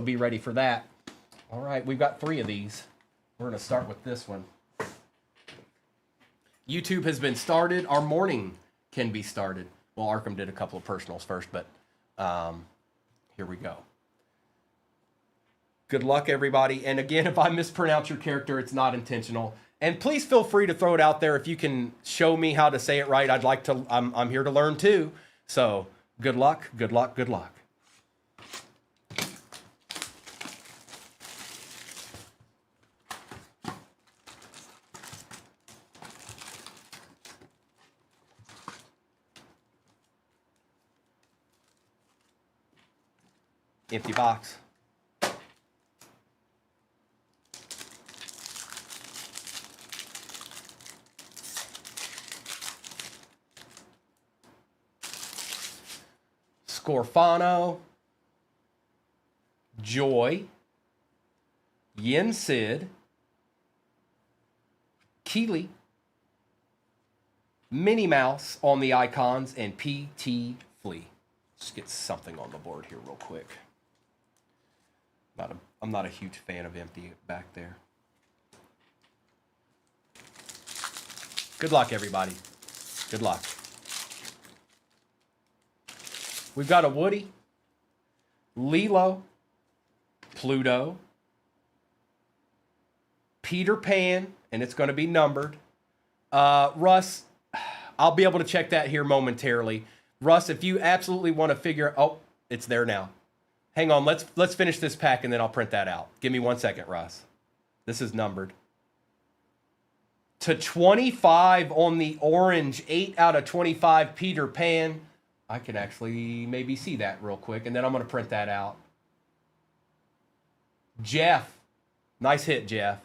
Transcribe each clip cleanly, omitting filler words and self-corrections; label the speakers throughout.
Speaker 1: be ready for that. All right, we've got 3 of these. We're going to start with this one. YouTube has been started. Our morning can be started. Well, Arkham did a couple of personals first, but here we go. Good luck, everybody. And again, if I mispronounce your character, it's not intentional. And please feel free to throw it out there if you can show me how to say it right. I'd like to. I'm here to learn too. So good luck. Good luck. Good luck. Empty box. Scorfano, Joy, Yen Sid, Keeley, Minnie Mouse on the icons, and PT Flea. Just get something on the board here real quick. I'm not a huge fan of empty back there. Good luck, everybody. Good luck. We've got a Woody, Lilo, Pluto, Peter Pan, and it's going to be numbered. Russ, I'll be able to check that here momentarily. Russ, if you absolutely want to figure, oh, it's there now. Hang on, let's finish this pack and then I'll print that out. Give me 1 second, Russ. This is numbered. To 25 on the orange, 8 out of 25 Peter Pan. I can actually maybe see that real quick, and then I'm going to print that out. Jeff. Nice hit, Jeff.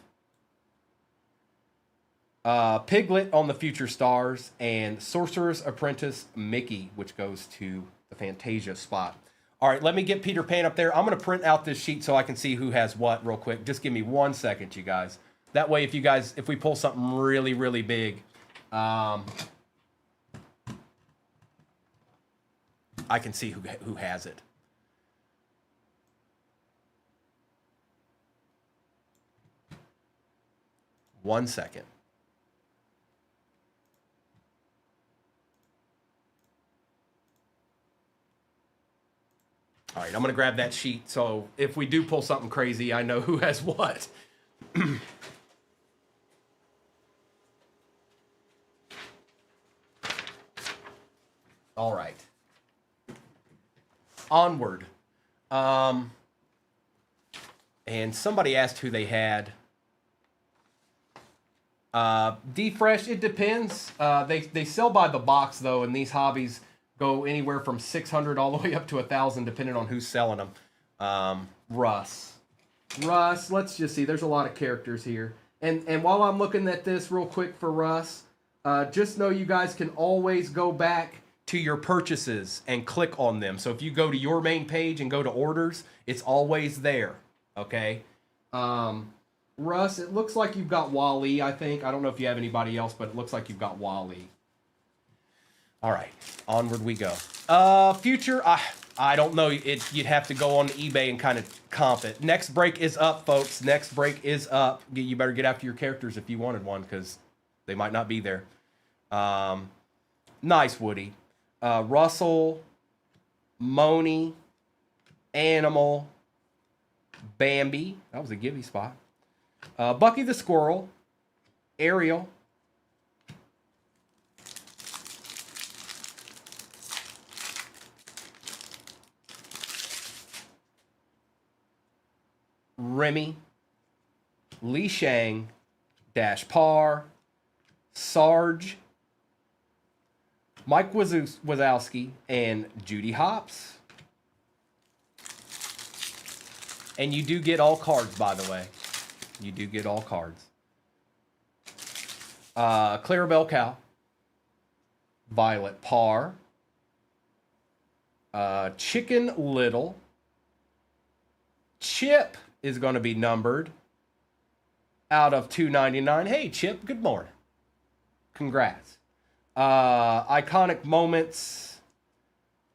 Speaker 1: Piglet on the Future Stars, and Sorcerer's Apprentice Mickey, which goes to the Fantasia spot. All right, let me get Peter Pan up there. I'm going to print out this sheet so I can see who has what real quick. Just give me 1 second, you guys. That way, if we pull something really, really big, I can see who has it. One second. All right, I'm going to grab that sheet so if we do pull something crazy, I know who has what. All right. Onward. And somebody asked who they had. D-Fresh, it depends. They sell by the box, though, and these hobbies go anywhere from 600 all the way up to 1,000, depending on who's selling them. Russ, let's just see. There's a lot of characters here. And while I'm looking at this real quick for Russ, just know you guys can always go back to your purchases and click on them. So if you go to your main page and go to orders, it's always there, okay? Russ, it looks like you've got Wally, I think. I don't know if you have anybody else, but it looks like you've got Wally. All right, onward we go. Future, I don't know. You'd have to go on eBay and kind of comp it. Next break is up, folks. Next break is up. You better get after your characters if you wanted one, because they might not be there. Nice, Woody. Russell, Moni, Animal, Bambi. That was a gibby spot. Bucky the Squirrel, Ariel, Remy, Li Shang, Dash Par, Sarge, Mike Wazowski, and Judy Hopps. And you do get all cards, by the way. You do get all cards. Clarabelle Cow, Violet Parr, Chicken Little. Chip is going to be numbered out of 299. Hey, Chip, good morning. Congrats. Iconic Moments,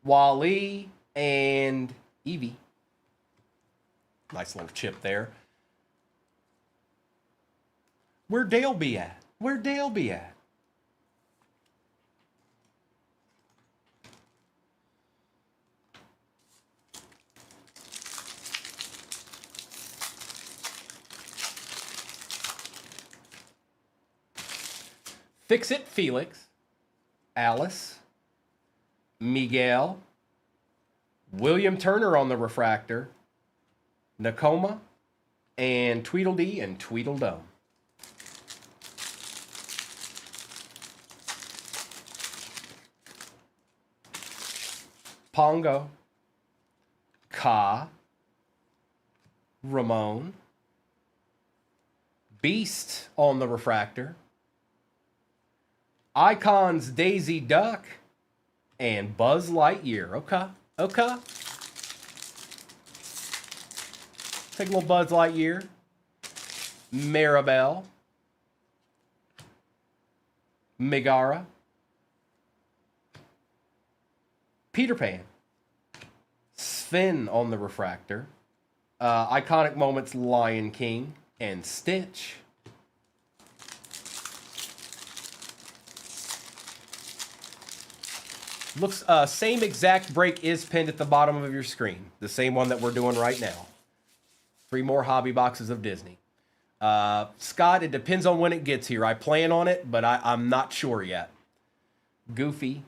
Speaker 1: Wally and Evie. Nice little chip there. Where'd Dale be at? Where'd Dale be at? Fix It Felix, Alice, Miguel, William Turner on the refractor, Nakoma, and Tweedledee and Tweedledum. Pongo, Ka, Ramon, Beast on the refractor, Icons Daisy Duck, and Buzz Lightyear. Okay, okay. Take a little Buzz Lightyear. Maribel. Megara. Peter Pan. Sven on the refractor. Iconic Moments Lion King and Stitch. Looks same exact break is pinned at the bottom of your screen. The same one that we're doing right now. 3 more hobby boxes of Disney. Scott, it depends on when it gets here. I plan on it, but I'm not sure yet. Goofy.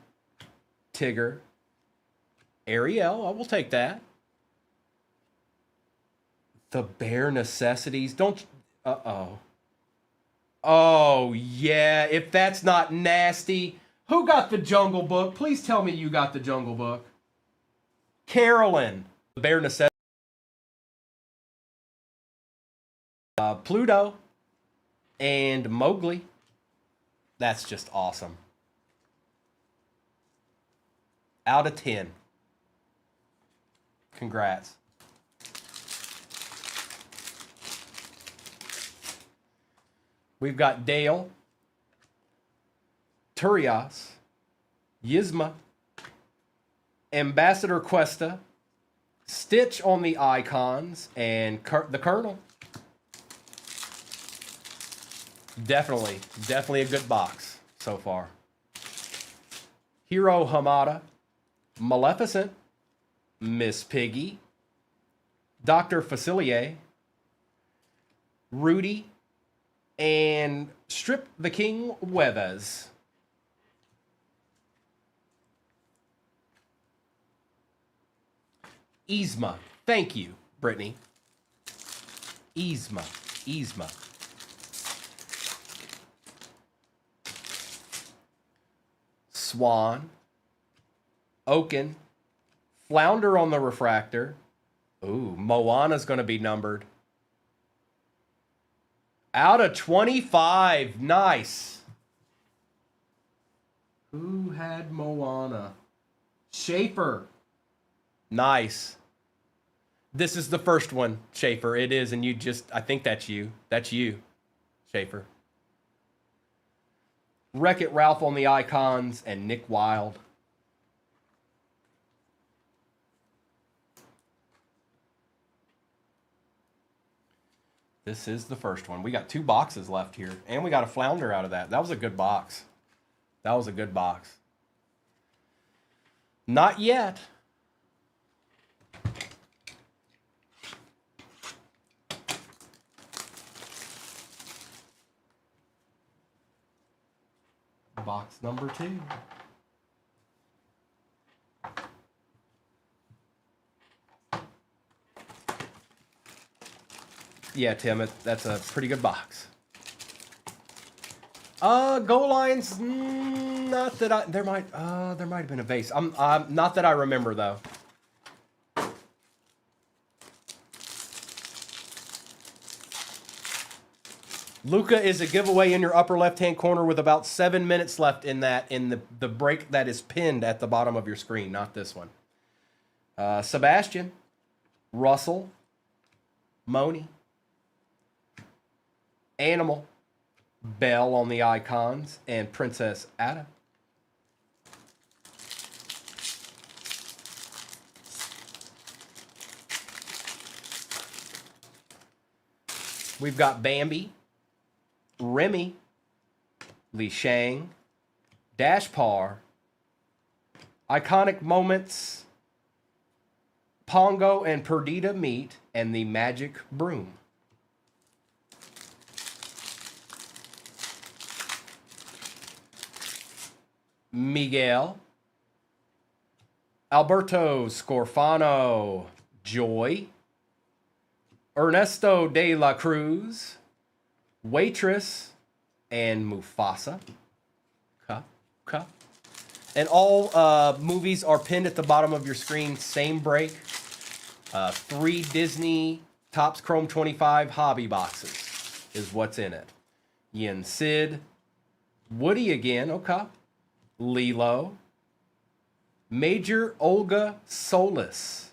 Speaker 1: Tigger. Ariel, I will take that. The Bare Necessities. Don't... Uh-oh. Oh, yeah. If that's not nasty... Who got the Jungle Book? Please tell me you got the Jungle Book. Carolyn. The Bare Necessities. Pluto. And Mowgli. That's just awesome. Out of 10. Congrats. We've got Dale. Turias, Yzma, Ambassador Cuesta, Stitch on the icons, and the Colonel. Definitely a good box so far. Hiro Hamada, Maleficent, Miss Piggy, Dr. Facilier, Rudy, and Strip the King Weathers. Yzma. Thank you, Brittany. Yzma. Swan. Oaken. Flounder on the refractor. Ooh, Moana's going to be numbered. Out of 25. Nice. Who had Moana? Schaefer. Nice. This is the first one, Schaefer. It is, and you just... I think that's you. That's you, Schaefer. Wreck-It Ralph on the icons, and Nick Wilde. This is the first one. We got 2 boxes left here, and we got a Flounder out of that. That was a good box. That was a good box. Not yet. Box number 2. Yeah, Tim, that's a pretty good box. Goal lines, not that there might have been a vase. I'm not that I remember though. Luca is a giveaway in your upper left-hand corner with about 7 minutes left in the break that is pinned at the bottom of your screen, not this one. Sebastian, Russell, Moni, Animal, Belle on the icons, and Princess Ada. We've got Bambi, Remy, Li Shang, Dashpar, Iconic Moments, Pongo and Perdita meet, and the Magic Broom. Miguel, Alberto Scorfano, Joy, Ernesto de la Cruz, Waitress, and Mufasa. Okay. And all movies are pinned at the bottom of your screen. Same break. 3 Disney Topps Chrome 25 hobby boxes is what's in it. Yin Sid, Woody again, okay. Lilo, Major Olga Solis,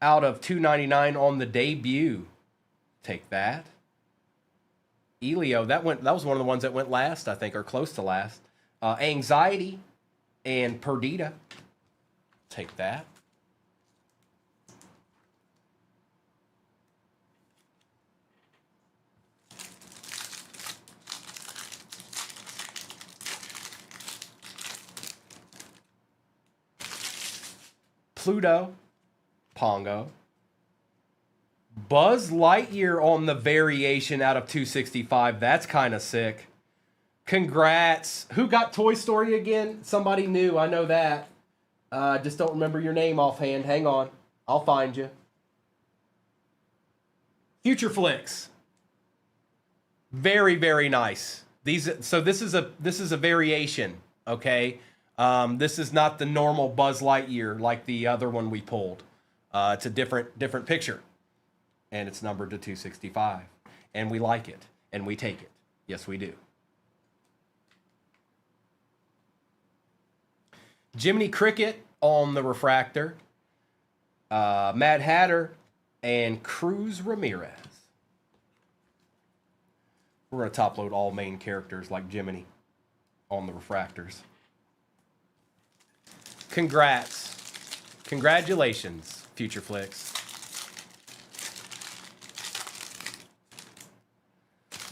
Speaker 1: out of $2.99 on the debut. Take that. Elio, that was one of the ones that went last, I think, or close to last. Anxiety and Perdita. Take that. Pluto, Pongo. Buzz Lightyear on the variation out of 265. That's kind of sick. Congrats. Who got Toy Story again? Somebody new. I know that. Just don't remember your name offhand. Hang on. I'll find you. Future Flicks. Very, very nice. So this is a variation, okay? This is not the normal Buzz Lightyear like the other one we pulled. It's a different picture. And it's numbered to 265. And we like it. And we take it. Yes, we do. Jiminy Cricket on the refractor. Mad Hatter and Cruz Ramirez. We're going to top load all main characters like Jiminy on the refractors. Congrats. Congratulations, Future Flicks.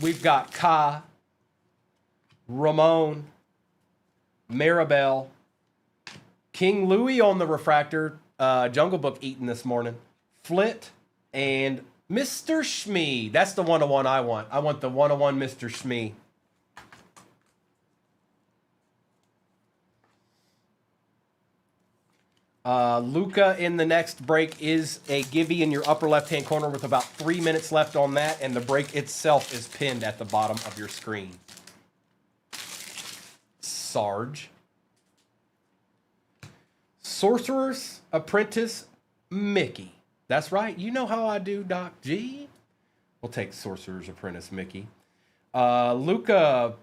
Speaker 1: We've got Ka, Ramon, Maribel, King Louie on the refractor, Jungle Book eating this morning, Flit, and Mr. Shmee. That's the 101 I want. I want the 101 Mr. Shmee. Luca in the next break is a Gibby in your upper left-hand corner with about 3 minutes left on that, and the break itself is pinned at the bottom of your screen. Sarge. Sorcerer's Apprentice Mickey. That's right. You know how I do, Doc G. We'll take Sorcerer's Apprentice Mickey. Luca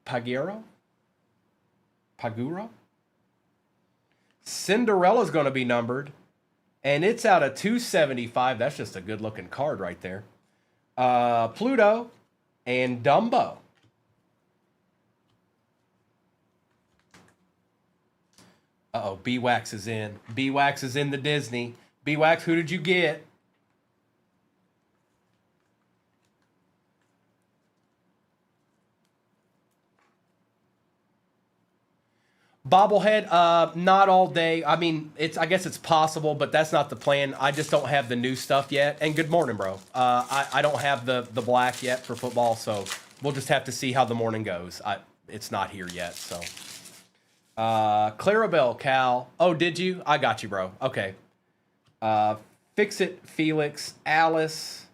Speaker 1: Paguro. Cinderella's going to be numbered, and it's out of 275. That's just a good-looking card right there. Pluto and Dumbo. Uh-oh, B-Wax is in. B-Wax is in the Disney. B-Wax, who did you get? Bobblehead, not all day. I mean, I guess it's possible, but that's not the plan. I just don't have the new stuff yet. And good morning, bro. I don't have the black yet for football, so we'll just have to see how the morning goes. It's not here yet, so. Clarabelle, Cal. Oh, did you? I got you, bro. Okay. Fix-It, Felix, Alice,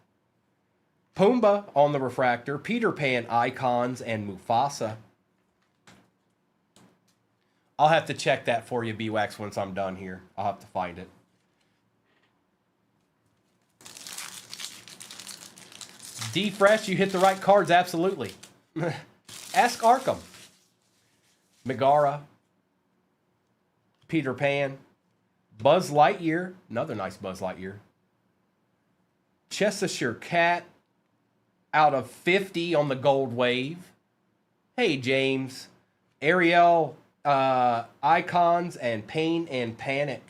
Speaker 1: Pumbaa on the refractor, Peter Pan icons, and Mufasa. I'll have to check that for you, B-Wax, once I'm done here. I'll have to find it. D-Fresh, you hit the right cards, absolutely. Ask Arkham. Megara. Peter Pan. Buzz Lightyear. Another nice Buzz Lightyear. Cheshire Cat. Out of 50 on the gold wave. Hey, James. Ariel. Icons and Pain and Panic.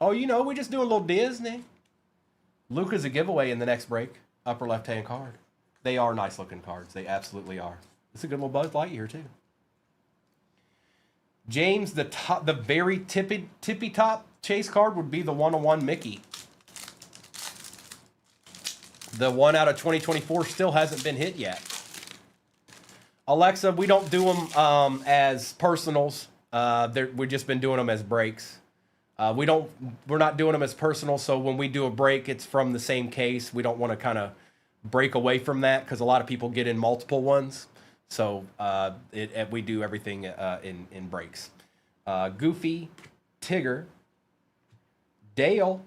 Speaker 1: Oh, you know, we're just doing a little Disney. Luca's a giveaway in the next break. Upper left-hand card. They are nice-looking cards. They absolutely are. It's a good little Buzz Lightyear, too. James, the very tippy top chase card would be the 101 Mickey. The one out of 2024 still hasn't been hit yet. Alexa, we don't do them as personals. We've just been doing them as breaks. We're not doing them as personal, so when we do a break, it's from the same case. We don't want to kind of break away from that because a lot of people get in multiple ones. So we do everything in breaks. Goofy, Tigger, Dale,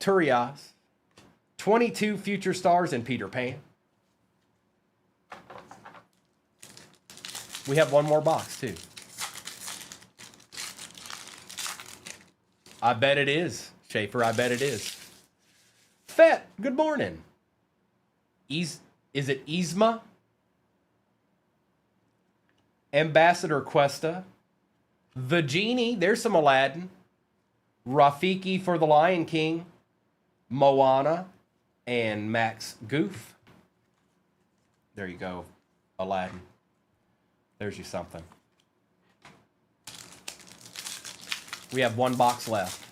Speaker 1: Turias, 22 Future Stars, and Peter Pan. We have one more box, too. I bet it is, Schaefer. I bet it is. Fett, good morning. Is it Yzma? Ambassador Cuesta. The Genie. There's some Aladdin. Rafiki for the Lion King. Moana. And Max Goof. There you go, Aladdin. There's you something. We have one box left.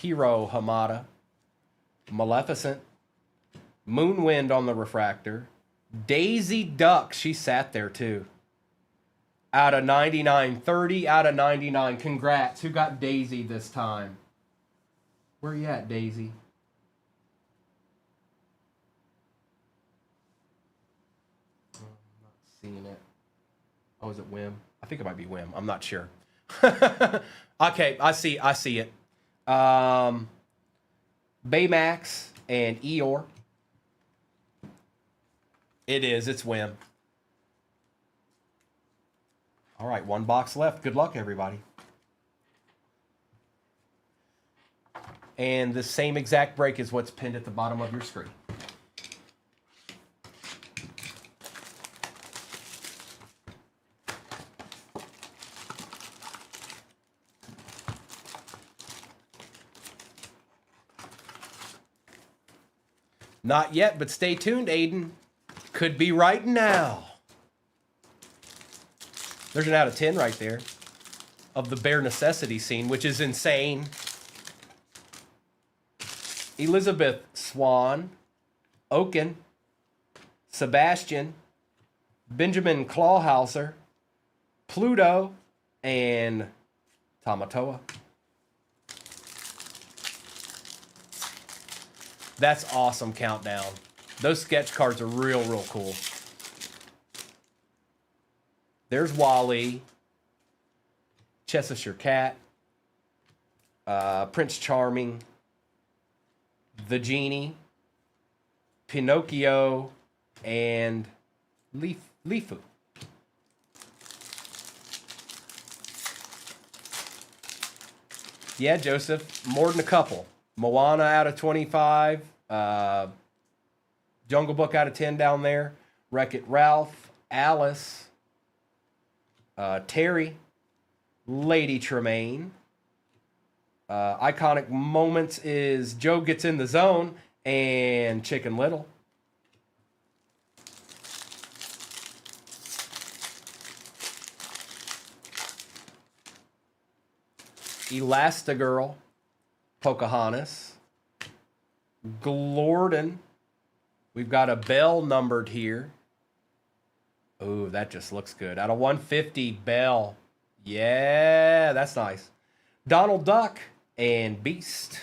Speaker 1: Hero Hamada. Maleficent. Moonwind on the refractor. Daisy Duck. She sat there too. Out of 99. 30 out of 99. Congrats. Who got Daisy this time? Where you at, Daisy? I'm not seeing it. Oh, is it Wim? I think it might be Wim. I'm not sure. Okay, I see it. Baymax and Eeyore. It is. It's Wim. All right, one box left. Good luck, everybody. And the same exact break is what's pinned at the bottom of your screen. Not yet, but stay tuned, Aiden. Could be right now. There's an out of 10 right there of the bare necessity scene, which is insane. Elizabeth Swan, Oaken, Sebastian, Benjamin Clawhauser, Pluto, and Tamatoa. That's awesome, Countdown. Those sketch cards are real cool. There's Wally, Cheshire Cat, Prince Charming, the Genie, Pinocchio, and Lifu. Yeah, Joseph, more than a couple. Moana out of 25. Jungle Book out of 10 down there. Wreck-It Ralph. Alice. Terry. Lady Tremaine. Iconic moments is Joe Gets in the Zone and Chicken Little. Elastigirl. Pocahontas. Glorden. We've got a Belle numbered here. Oh, that just looks good. Out of 150, Belle. Yeah, that's nice. Donald Duck and Beast.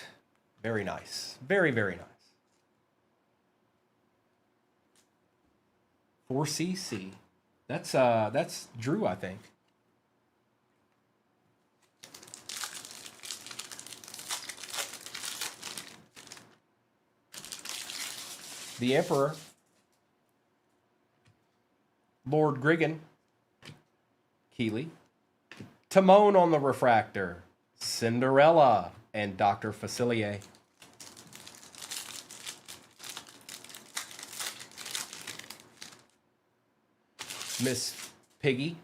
Speaker 1: Very nice. Very nice. 4cc. That's Drew, I think. The Emperor. Lord Griggan. Keeley. Timon on the refractor. Cinderella and Dr. Facilier. Miss Piggy.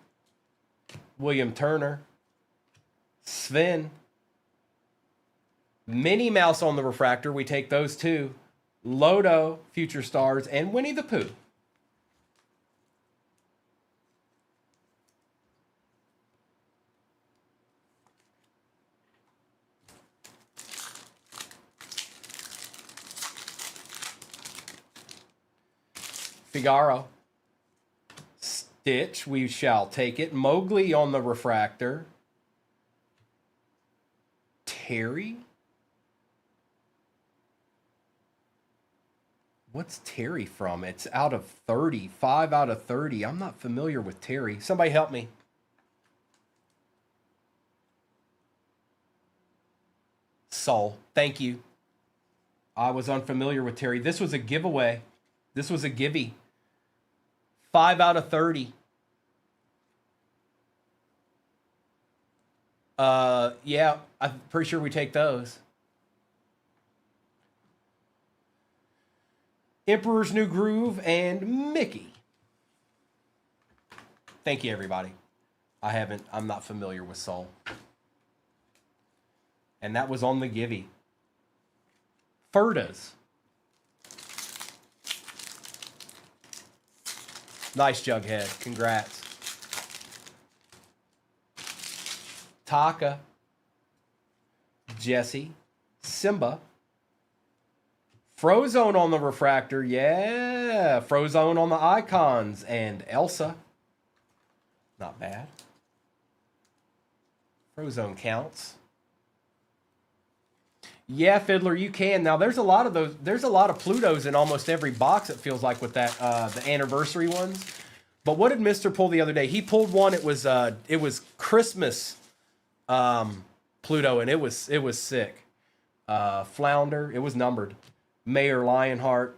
Speaker 1: William Turner. Sven. Minnie Mouse on the refractor. We take those two. Lodo, Future Stars, and Winnie the Pooh. Figaro. Stitch, we shall take it. Mowgli on the refractor. Terry? What's Terry from? It's out of 30. 5 out of 30. I'm not familiar with Terry. Somebody help me. Soul. Thank you. I was unfamiliar with Terry. This was a giveaway. This was a givey. 5 out of 30. Yeah, I'm pretty sure we take those. Emperor's New Groove and Mickey. Thank you, everybody. I'm not familiar with Soul. And that was on the givey. Ferdas. Nice, Jughead. Congrats. Taka. Jesse. Simba. Frozone on the refractor. Yeah. Frozone on the icons. And Elsa. Not bad. Frozone counts. Yeah, Fiddler, you can. Now, there's a lot of those. There's a lot of Plutos in almost every box, it feels like, with that the anniversary ones. But what did Mr. pull the other day? He pulled one. It was Christmas Pluto, and it was sick. Flounder. It was numbered. Mayor Lionheart.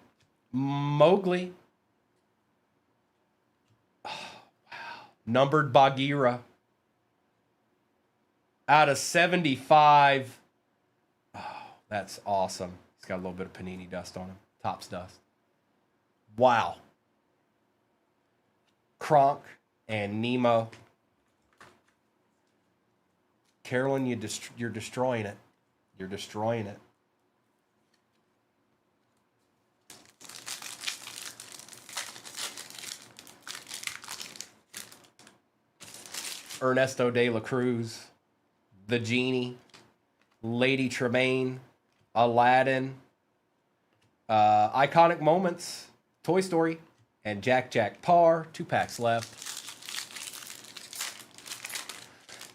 Speaker 1: Mowgli. Oh, wow. Numbered Bagheera. Out of 75. That's awesome. He's got a little bit of panini dust on him. Topps dust. Wow. Kronk and Nemo. Carolyn, you're destroying it. You're destroying it. Ernesto de la Cruz. The Genie. Lady Tremaine. Aladdin, Iconic Moments, Toy Story, and Jack Parr. 2 packs left.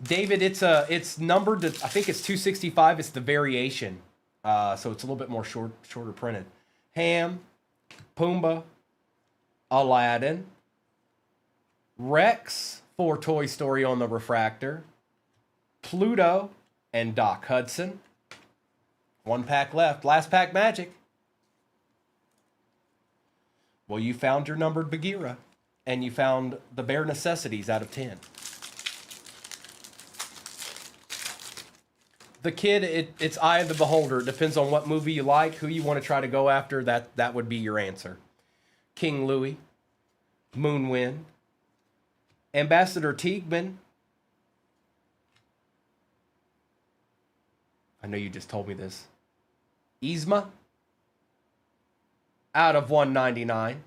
Speaker 1: David, it's numbered to, I think it's 265. It's the variation, so it's a little bit more shorter printed. Ham, Pumbaa, Aladdin, Rex for Toy Story on the refractor, Pluto, and Doc Hudson. 1 pack left. Last pack magic. Well, you found your numbered Bagheera. And you found the bare necessities out of 10. The kid, it's eye of the beholder. It depends on what movie you like, who you want to try to go after. That would be your answer. King Louie. Moonwind. Ambassador Teigman. I know you just told me this. Yzma. Out of 199.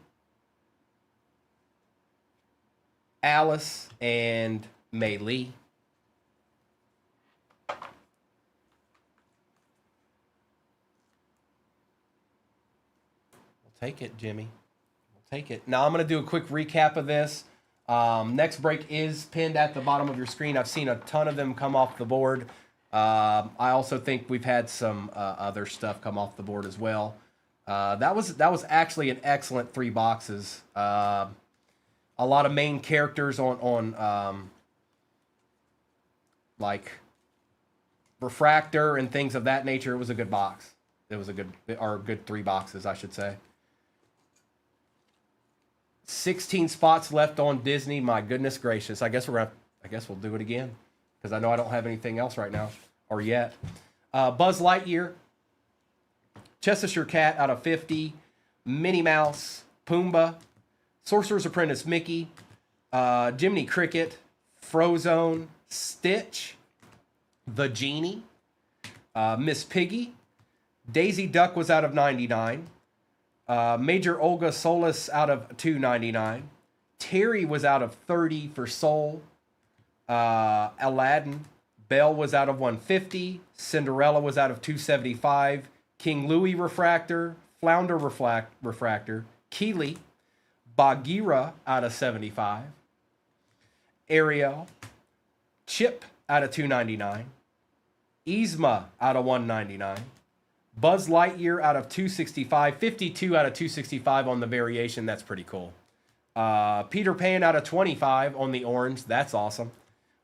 Speaker 1: Alice and Mei Lee. We'll take it, Jimmy. We'll take it. Now I'm going to do a quick recap of this. Next break is pinned at the bottom of your screen. I've seen a ton of them come off the board. I also think we've had some other stuff come off the board as well. That was actually an excellent 3 boxes. A lot of main characters on like refractor and things of that nature. It was a good box. It was a good 3 boxes, I should say. 16 spots left on Disney. My goodness gracious. I guess we'll do it again, because I know I don't have anything else right now, or yet. Buzz Lightyear, Cheshire Cat out of 50, Minnie Mouse, Pumbaa, Sorcerer's Apprentice Mickey, Jiminy Cricket, Frozone, Stitch, The Genie, Miss Piggy. Daisy Duck was out of 99. Major Olga Solis out of 299. Terry was out of 30 for Soul. Aladdin. Belle was out of 150. Cinderella was out of 275. King Louis Refractor. Flounder Refractor. Keeley. Bagheera out of 75. Ariel. Chip out of 299. Yzma out of 199. Buzz Lightyear out of 265. 52 out of 265 on the variation. That's pretty cool. Peter Pan out of 25 on the orange. That's awesome.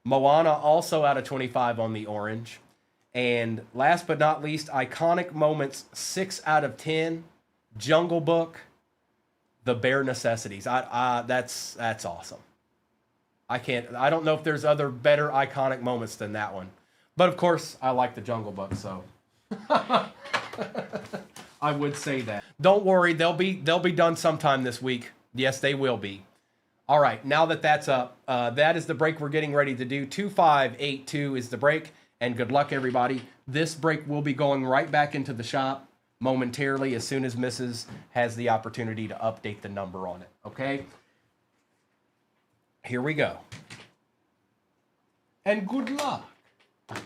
Speaker 1: Moana also out of 25 on the orange. And last but not least, Iconic Moments 6 out of 10. Jungle Book. The Bare Necessities. That's awesome. I don't know if there's other better iconic moments than that one. But of course, I like the Jungle Book, so I would say that. Don't worry, they'll be done sometime this week. Yes, they will be. All right, now that that's up, that is the break we're getting ready to do. 2582 is the break, and good luck, everybody. This break will be going right back into the shop momentarily as soon as Mrs. has the opportunity to update the number on it, okay? Here we go. And good luck. Let's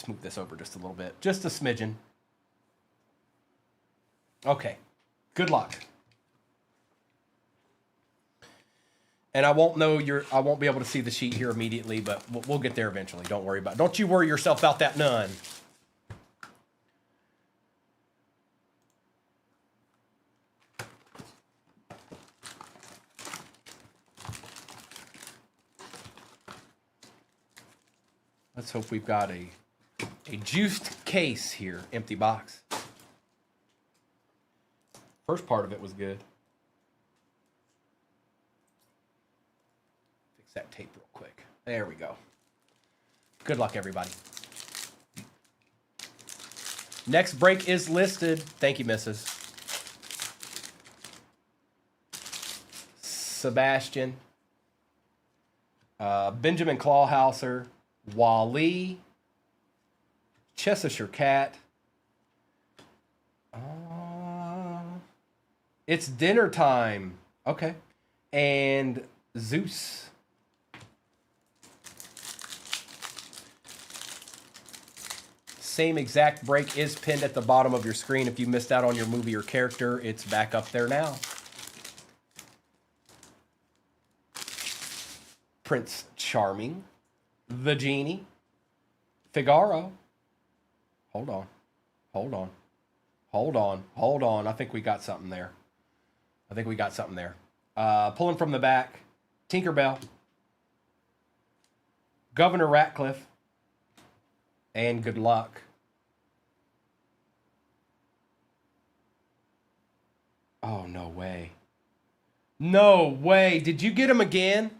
Speaker 1: move this over just a little bit, just a smidgen. Okay, good luck. And I won't be able to see the sheet here immediately, but we'll get there eventually. Don't worry about it. Don't you worry yourself about that none. Let's hope we've got a juiced case here. Empty box. First part of it was good. Fix that tape real quick. There we go. Good luck, everybody. Next break is listed. Thank you, Mrs. Sebastian. Benjamin Clawhauser. Wally, Cheshire Cat. It's dinner time. Okay. And Zeus. Same exact break is pinned at the bottom of your screen. If you missed out on your movie or character, it's back up there now. Prince Charming. The Genie. Figaro. Hold on. I think we got something there. Pulling from the back. Tinkerbell. Governor Ratcliffe. And good luck. Oh, no way. No way. Did you get him again?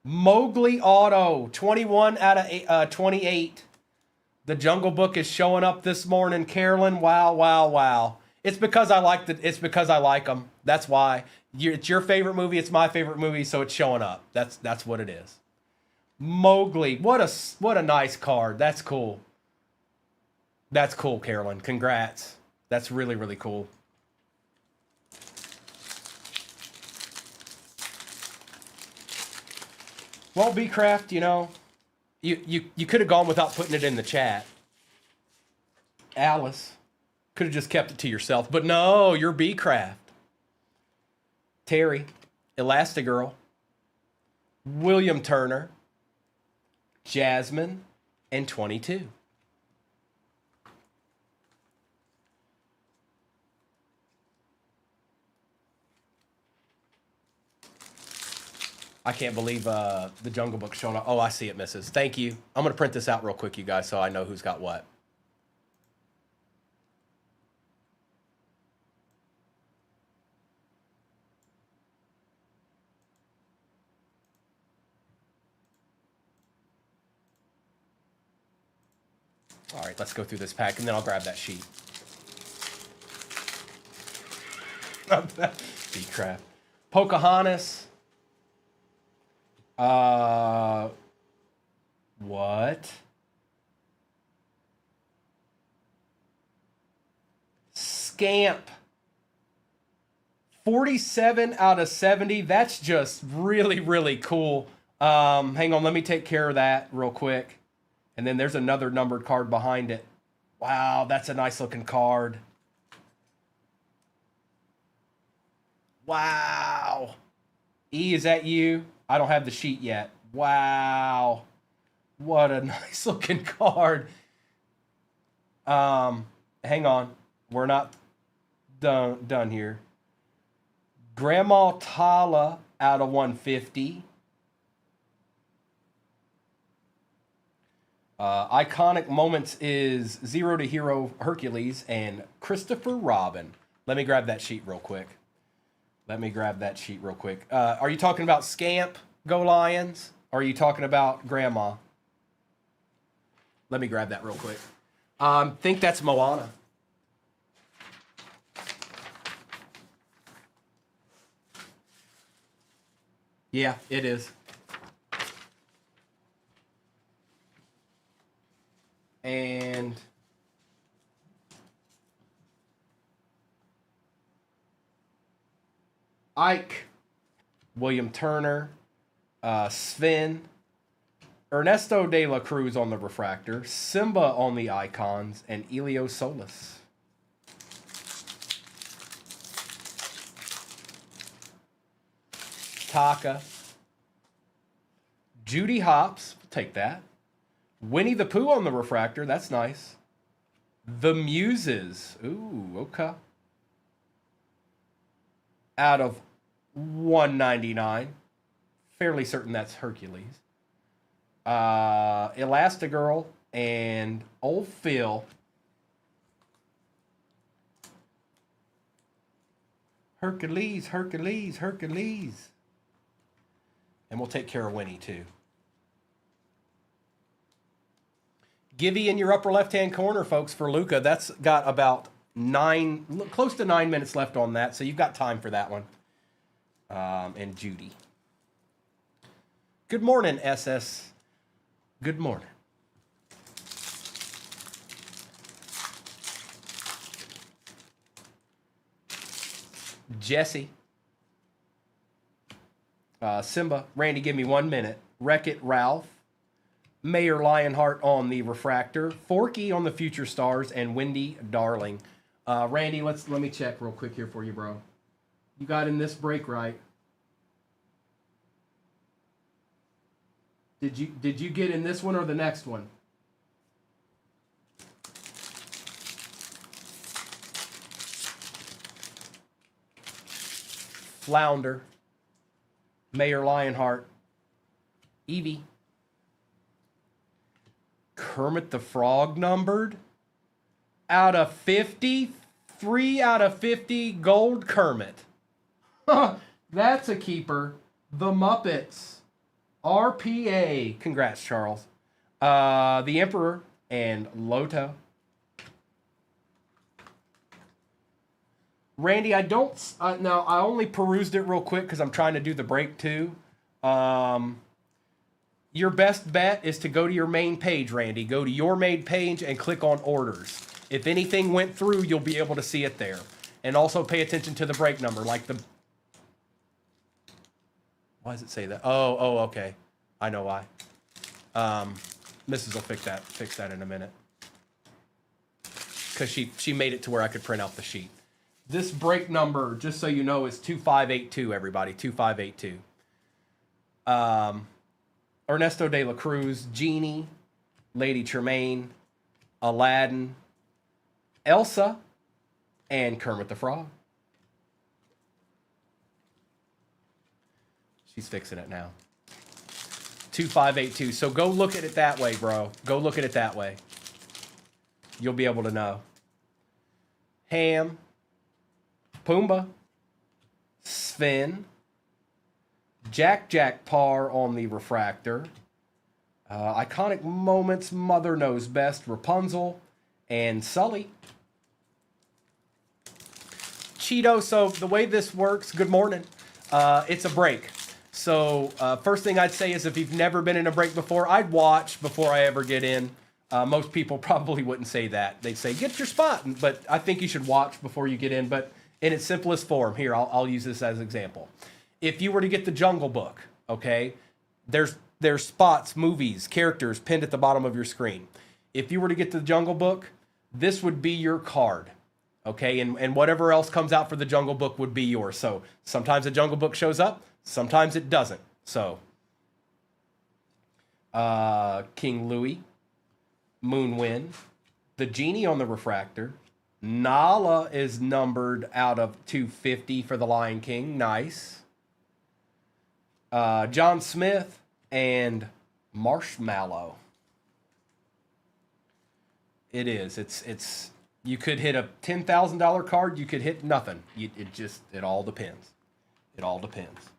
Speaker 1: Mowgli Auto, 21 out of 28. The Jungle Book is showing up this morning, Carolyn. Wow. It's because I like them. That's why. It's your favorite movie. It's my favorite movie, so it's showing up. That's what it is. Mowgli, what a nice card. That's cool. That's cool, Carolyn. Congrats. That's really, really cool. Well, B-Craft, you could have gone without putting it in the chat. Alice could have just kept it to yourself, but no, you're B-Craft. Terry, Elastigirl, William Turner, Jasmine, and 22. I can't believe the Jungle Book showing up. Oh, I see it, Mrs. Thank you. I'm going to print this out real quick, you guys, so I know who's got what. All right, let's go through this pack, and then I'll grab that sheet. B-Crap. Pocahontas. Scamp. 47 out of 70. That's just really, really cool. Hang on, let me take care of that real quick. And then there's another numbered card behind it. Wow, that's a nice looking card. Wow. E, is that you? I don't have the sheet yet. Wow. What a nice looking card. Hang on. We're not done here. Grandma Tala out of 150. Iconic Moments is Zero to Hero Hercules and Christopher Robin. Let me grab that sheet real quick. Are you talking about Scamp, Go Lions? Or are you talking about Grandma? Let me grab that real quick. Think that's Moana. Yeah, it is. And Ike, William Turner, Sven, Ernesto de la Cruz on the refractor, Simba on the icons, and Elio Solis. Taka, Judy Hopps, take that. Winnie the Pooh on the refractor, that's nice. The Muses, ooh, okay. Out of 199, fairly certain that's Hercules. Elastigirl and Old Phil. Hercules. And we'll take care of Winnie too. Givey in your upper left-hand corner, folks, for Luca. That's got about close to 9 minutes left on that, so you've got time for that one. And Judy. Good morning, SS. Good morning. Jesse. Simba. Randy, give me 1 minute. Wreck-It Ralph. Mayor Lionheart on the refractor. Forky on the Future Stars. And Wendy Darling. Randy, let me check real quick here for you, bro. You got in this break right. Did you get in this one or the next one? Flounder. Mayor Lionheart. Evie. Kermit the Frog numbered. Out of 50. 3 out of 50 gold Kermit. That's a keeper. The Muppets. RPA. Congrats, Charles. The Emperor and Loto. Randy, I don't... now, I only perused it real quick because I'm trying to do the break too. Your best bet is to go to your main page, Randy. Go to your main page and click on orders. If anything went through, you'll be able to see it there. And also pay attention to the break number, like the... Why does it say that? Oh, okay. I know why. Mrs. will fix that in a minute. Because she made it to where I could print out the sheet. This break number, just so you know, is 2582, everybody. 2582. Ernesto de la Cruz, Genie, Lady Tremaine, Aladdin, Elsa, and Kermit the Frog. She's fixing it now. 2582. So go look at it that way, bro. Go look at it that way. You'll be able to know. Ham, Pumbaa, Sven, Jack Parr on the refractor. Iconic Moments, Mother Knows Best, Rapunzel, and Sully. Cheeto, so the way this works, good morning. It's a break. So first thing I'd say is if you've never been in a break before, I'd watch before I ever get in. Most people probably wouldn't say that. They'd say, get your spot. But I think you should watch before you get in. But in its simplest form, here, I'll use this as an example. If you were to get the Jungle Book, okay, there's spots, movies, characters pinned at the bottom of your screen. If you were to get the Jungle Book, this would be your card, okay? And whatever else comes out for the Jungle Book would be yours. So sometimes the Jungle Book shows up, sometimes it doesn't. So King Louis, Moonwind, the Genie on the Refractor, Nala is numbered out of 250 for the Lion King. Nice. John Smith and Marshmallow. It is. It's. You could hit a $10,000 card. You could hit nothing. It all depends. It all depends.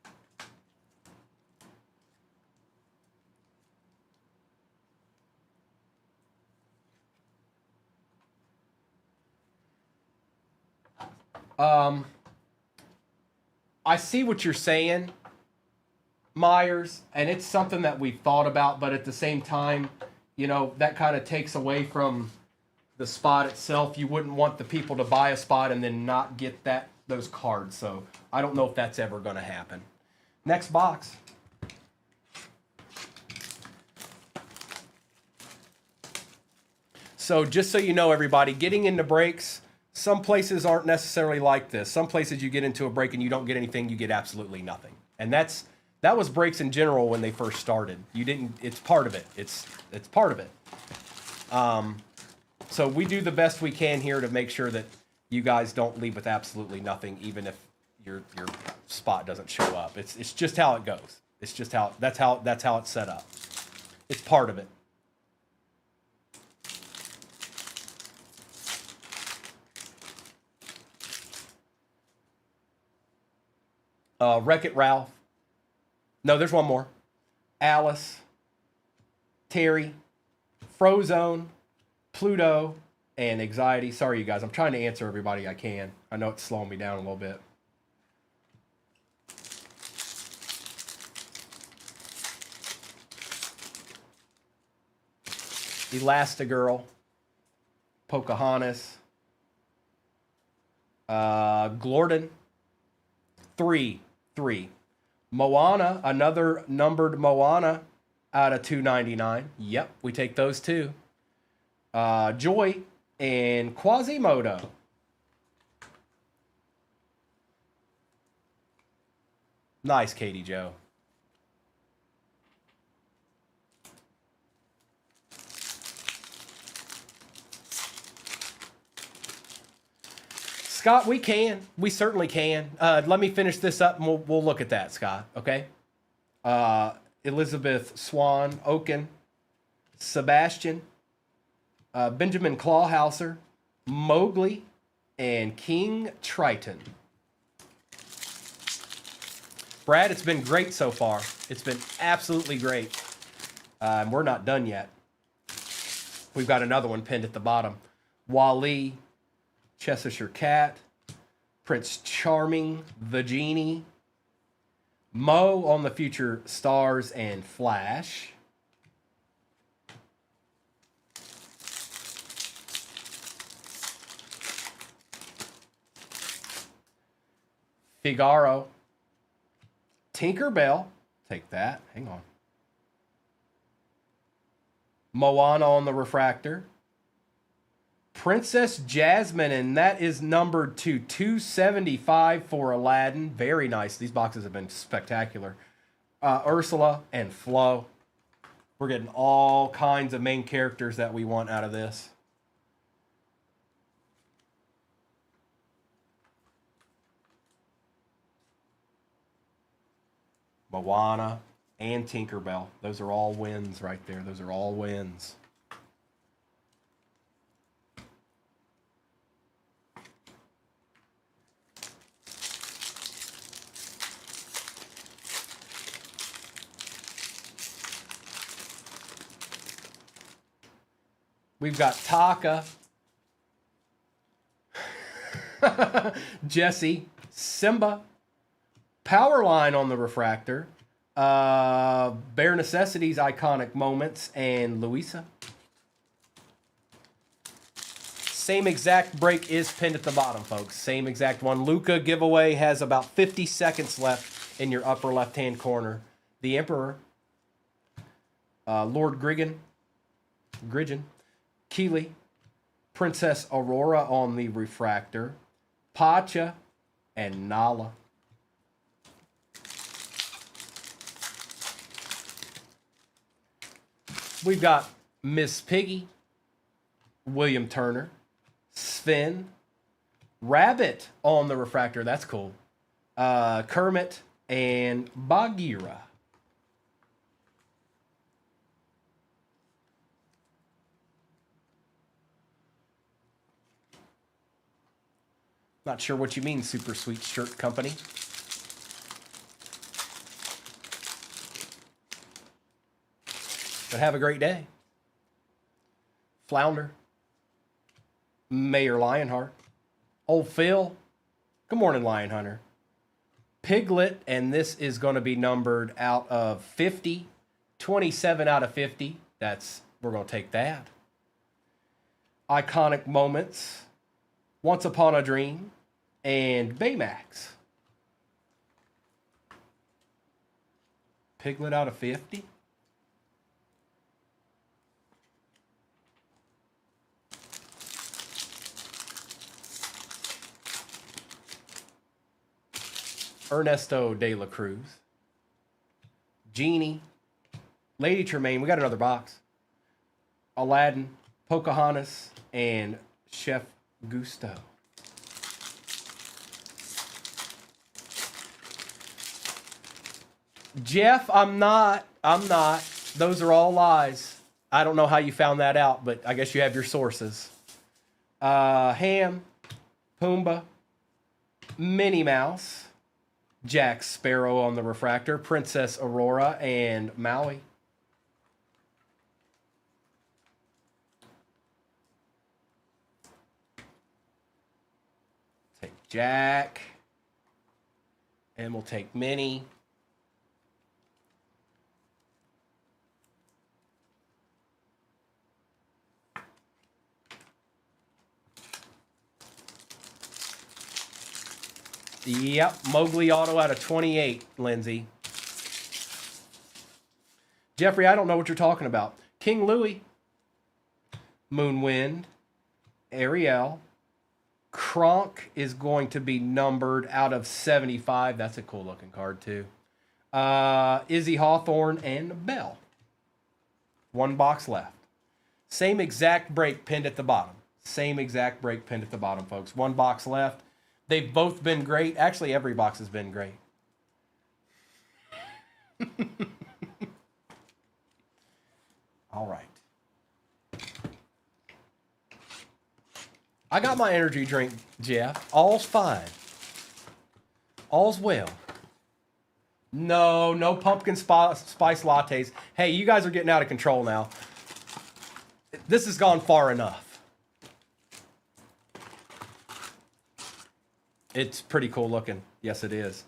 Speaker 1: I see what you're saying, Myers, and it's something that we've thought about, but at the same time, you know, that kind of takes away from the spot itself. You wouldn't want the people to buy a spot and then not get those cards. So I don't know if that's ever going to happen. Next box. So just so you know, everybody, getting into breaks, some places aren't necessarily like this. Some places you get into a break and you don't get anything, you get absolutely nothing. And that was breaks in general when they first started. It's part of it. It's part of it. So we do the best we can here to make sure that you guys don't leave with absolutely nothing, even if your spot doesn't show up. It's just how it goes. It's just that's how it's set up. It's part of it. Wreck-It Ralph. No, there's one more. Alice, Terry, Frozone, Pluto, and Anxiety. Sorry, you guys. I'm trying to answer everybody I can. I know it's slowing me down a little bit. Elastigirl, Pocahontas, Glorden, 3. Moana, another numbered Moana out of 299. Yep, we take those too. Joy and Quasimodo. Nice, Katie Joe. Scott, we can. We certainly can. Let me finish this up and we'll look at that, Scott. Okay? Elizabeth Swan, Oaken, Sebastian, Benjamin Clawhauser, Mowgli, and King Triton. Brad, it's been great so far. It's been absolutely great. We're not done yet. We've got another one pinned at the bottom. Wally, Cheshire Cat, Prince Charming, the Genie, Mo on the Future Stars, and Flash. Figaro, Tinkerbell, take that, hang on. Moana on the Refractor. Princess Jasmine, and that is numbered to 275 for Aladdin. Very nice. These boxes have been spectacular. Ursula and Flo. We're getting all kinds of main characters that we want out of this. Moana and Tinkerbell. Those are all wins right there. Those are all wins. We've got Taka, Jesse, Simba, Powerline on the Refractor, Bare Necessities, Iconic Moments, and Louisa. Same exact break is pinned at the bottom, folks. Same exact one. Luca giveaway has about 50 seconds left in your upper left-hand corner. The Emperor, Lord Griggen, Keeley, Princess Aurora on the refractor, Pacha, and Nala. We've got Miss Piggy, William Turner, Sven, Rabbit on the refractor. That's cool. Kermit and Bagheera. Not sure what you mean, Super Sweet Shirt Company. But have a great day. Flounder. Mayor Lionheart. Old Phil. Good morning, Lion Hunter. Piglet, and this is going to be numbered out of 50. 27 out of 50. We're going to take that. Iconic Moments. Once Upon a Dream. And Baymax. Piglet out of 50. Ernesto de la Cruz, Genie, Lady Tremaine. We got another box. Aladdin, Pocahontas, and Chef Gusto. Jeff, I'm not. Those are all lies. I don't know how you found that out, but I guess you have your sources. Ham, Pumbaa, Minnie Mouse, Jack Sparrow on the refractor, Princess Aurora, and Maui. Take Jack. And we'll take Minnie. Yep, Mowgli auto out of 28, Lindsay. Jeffrey, I don't know what you're talking about. King Louie, Moonwind, Ariel, Kronk is going to be numbered out of 75. That's a cool looking card too. Izzy Hawthorne and Bell. One box left. Same exact break pinned at the bottom. Same exact break pinned at the bottom, folks. One box left. They've both been great. Actually, every box has been great. All right. I got my energy drink, Jeff. All's fine. All's well. No pumpkin spice lattes. Hey, you guys are getting out of control now. This has gone far enough. It's pretty cool looking. Yes, it is.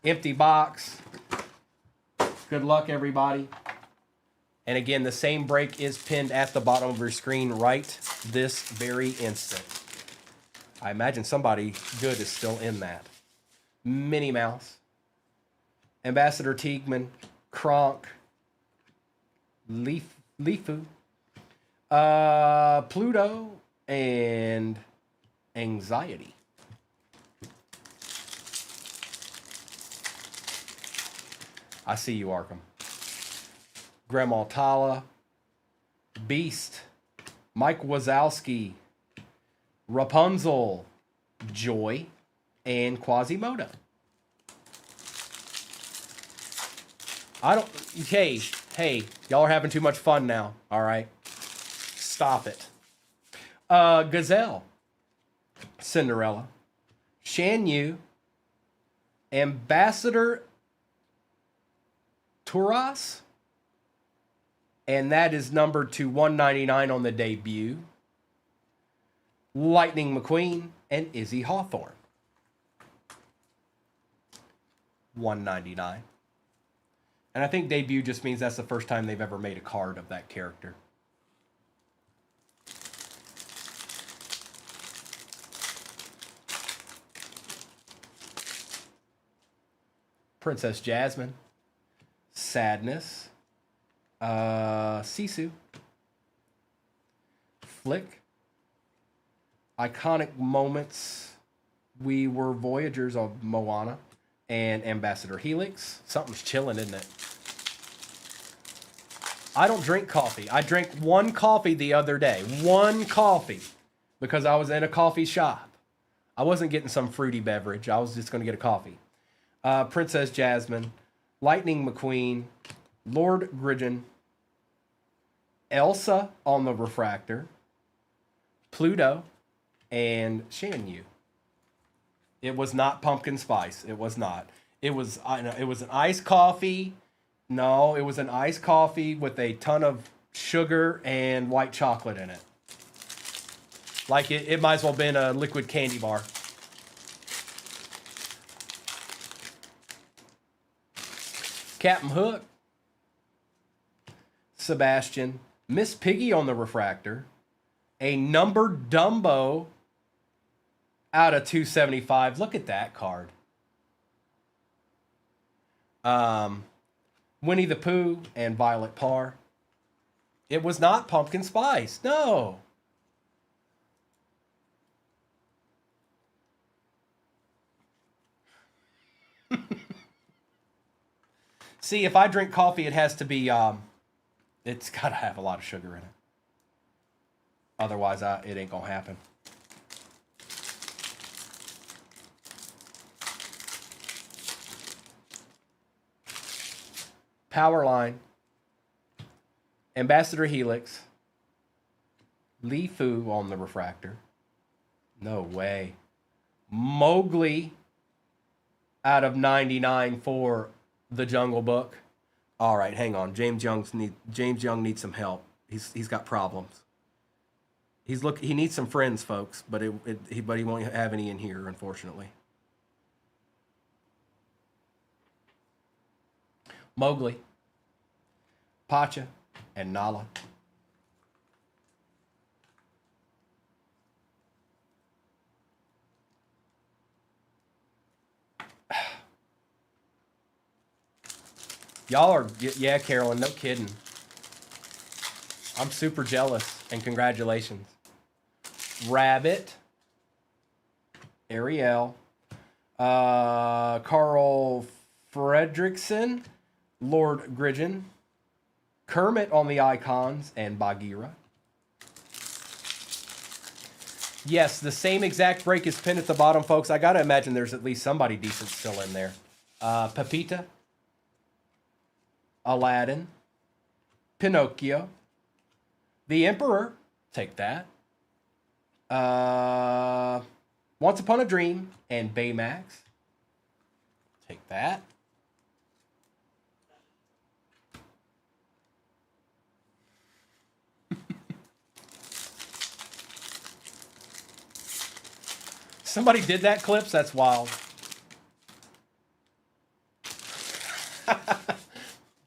Speaker 1: Empty box. Good luck, everybody. And again, the same break is pinned at the bottom of your screen right this very instant. I imagine somebody good is still in that. Minnie Mouse. Ambassador Teigman. Kronk. Leefu. Pluto. And Anxiety. I see you, Arkham. Grandma Tala, Beast, Mike Wazowski, Rapunzel, Joy, and Quasimodo. Hey, y'all are having too much fun now, all right? Stop it. Gazelle, Cinderella, Shan Yu, Ambassador Turas, and that is numbered to 199 on the debut. Lightning McQueen and Izzy Hawthorne. 199. And I think debut just means that's the first time they've ever made a card of that character. Princess Jasmine, Sadness, Sisu, Flick, Iconic Moments, We Were Voyagers of Moana, and Ambassador Helix. Something's chilling, isn't it? I don't drink coffee. I drank one coffee the other day. One coffee. Because I was in a coffee shop. I wasn't getting some fruity beverage. I was just going to get a coffee. Princess Jasmine, Lightning McQueen, Lord Gridgen, Elsa on the Refractor, Pluto, and Shan Yu. It was not pumpkin spice. It was not. It was an iced coffee. No, it was an iced coffee with a ton of sugar and white chocolate in it. Like it might as well have been a liquid candy bar. Captain Hook, Sebastian, Miss Piggy on the Refractor, a numbered Dumbo out of 275. Look at that card. Winnie the Pooh and Violet Parr. It was not pumpkin spice. No. See, if I drink coffee, it has to be, it's got to have a lot of sugar in it. Otherwise, it ain't going to happen. Powerline, Ambassador Helix, Lee Fu on the Refractor. No way. Mowgli out of 99 for the Jungle Book. All right, hang on. James Young needs some help. He's got problems. He needs some friends, folks, but he won't have any in here, unfortunately. Mowgli, Pacha, and Nala. Y'all are, yeah, Carolyn, no kidding. I'm super jealous, and congratulations. Rabbit, Ariel, Carl Fredrickson, Lord Gridgen, Kermit on the icons, and Bagheera. Yes, the same exact break is pinned at the bottom, folks. I got to imagine there's at least somebody decent still in there. Pepita, Aladdin, Pinocchio, The Emperor, take that. Once Upon a Dream, and Baymax, take that. Somebody did that, Clips? That's wild.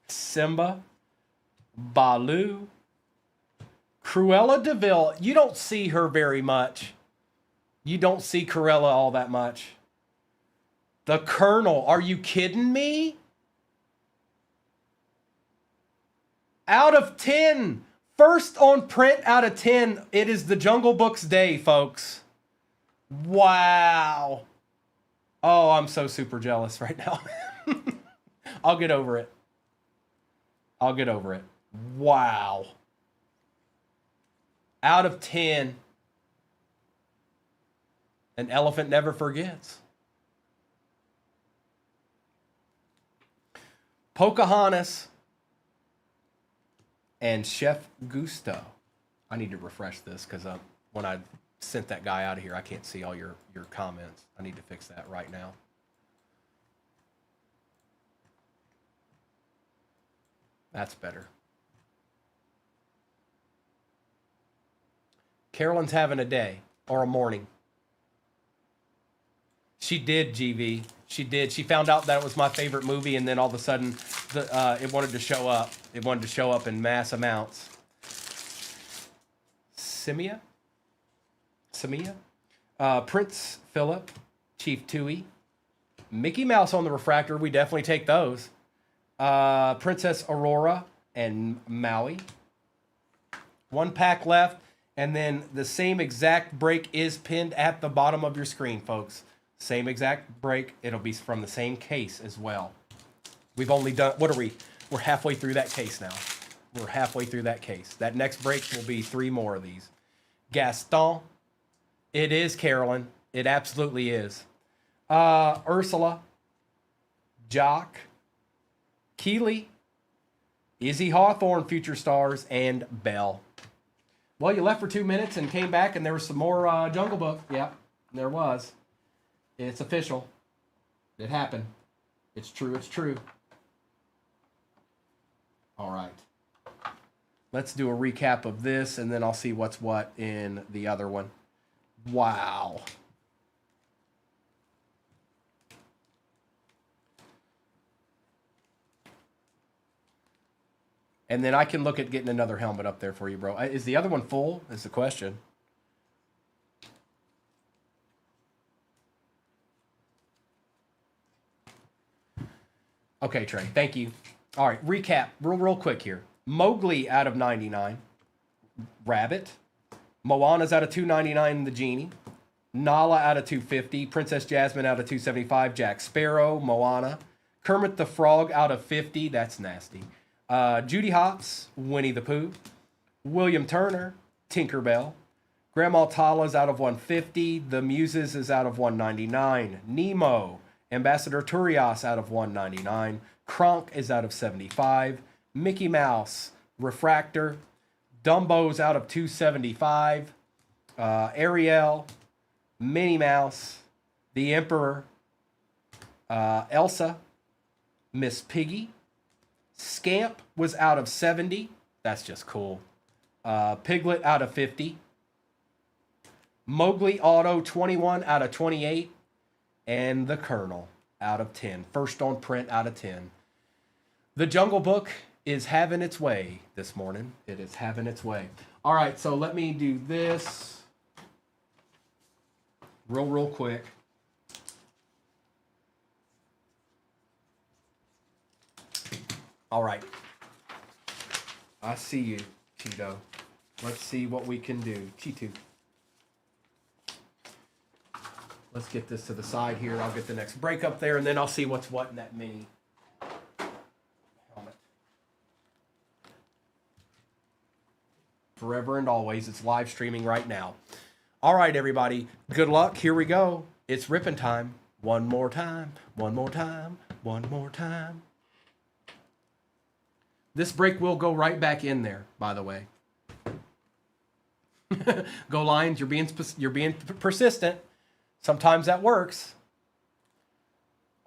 Speaker 1: Simba, Baloo, Cruella de Vil. You don't see her very much. You don't see Cruella all that much. The Colonel. Are you kidding me? Out of 10. First on print out of 10. It is the Jungle Book's day, folks. Wow. Oh, I'm so super jealous right now. I'll get over it. I'll get over it. Wow. Out of 10. An elephant never forgets. Pocahontas and Chef Gusto. I need to refresh this because when I sent that guy out of here, I can't see all your comments. I need to fix that right now. That's better. Carolyn's having a day or a morning. She did, GV. She did. She found out that it was my favorite movie, and then all of a sudden, it wanted to show up. It wanted to show up in mass amounts. Samia, Prince Philip, Chief Tui, Mickey Mouse on the refractor. We definitely take those. Princess Aurora and Maui. 1 pack left. And then the same exact break is pinned at the bottom of your screen, folks. Same exact break. It'll be from the same case as well. We've only done, what are we? We're halfway through that case now. We're halfway through that case. That next break will be 3 more of these. Gaston. It is Carolyn. It absolutely is. Ursula. Jock. Keeley. Izzy Hawthorne, Future Stars, and Belle. Well, you left for 2 minutes and came back, and there was some more Jungle Book. Yep, there was. It's official. It happened. It's true. It's true. All right. Let's do a recap of this, and then I'll see what's what in the other one. Wow. And then I can look at getting another helmet up there for you, bro. Is the other one full? Is the question. Okay, Trey. Thank you. All right, recap real quick here. Mowgli out of 99. Rabbit. Moana's out of 299. The Genie. Nala out of 250. Princess Jasmine out of 275. Jack Sparrow. Moana. Kermit the Frog out of 50. That's nasty. Judy Hopps, Winnie the Pooh, William Turner, Tinkerbell, Grandma Tala's out of 150, The Muses is out of 199, Nemo, Ambassador Turias out of 199, Kronk is out of 75, Mickey Mouse, Refractor, Dumbo's out of 275, Ariel, Minnie Mouse, The Emperor, Elsa, Miss Piggy, Scamp was out of 70. That's just cool. Piglet out of 50. Mowgli Auto 21 out of 28. And the Colonel out of 10. First on print out of 10. The Jungle Book is having its way this morning. It is having its way. All right, so let me do this real quick. All right. I see you, Cheeto. Let's see what we can do. Cheeto. Let's get this to the side here. I'll get the next break up there, and then I'll see what's what in that mini helmet. Forever and always, it's live streaming right now. All right, everybody. Good luck. Here we go. It's ripping time. One more time. One more time. One more time. This break will go right back in there, by the way. Go Lions, you're being persistent. Sometimes that works.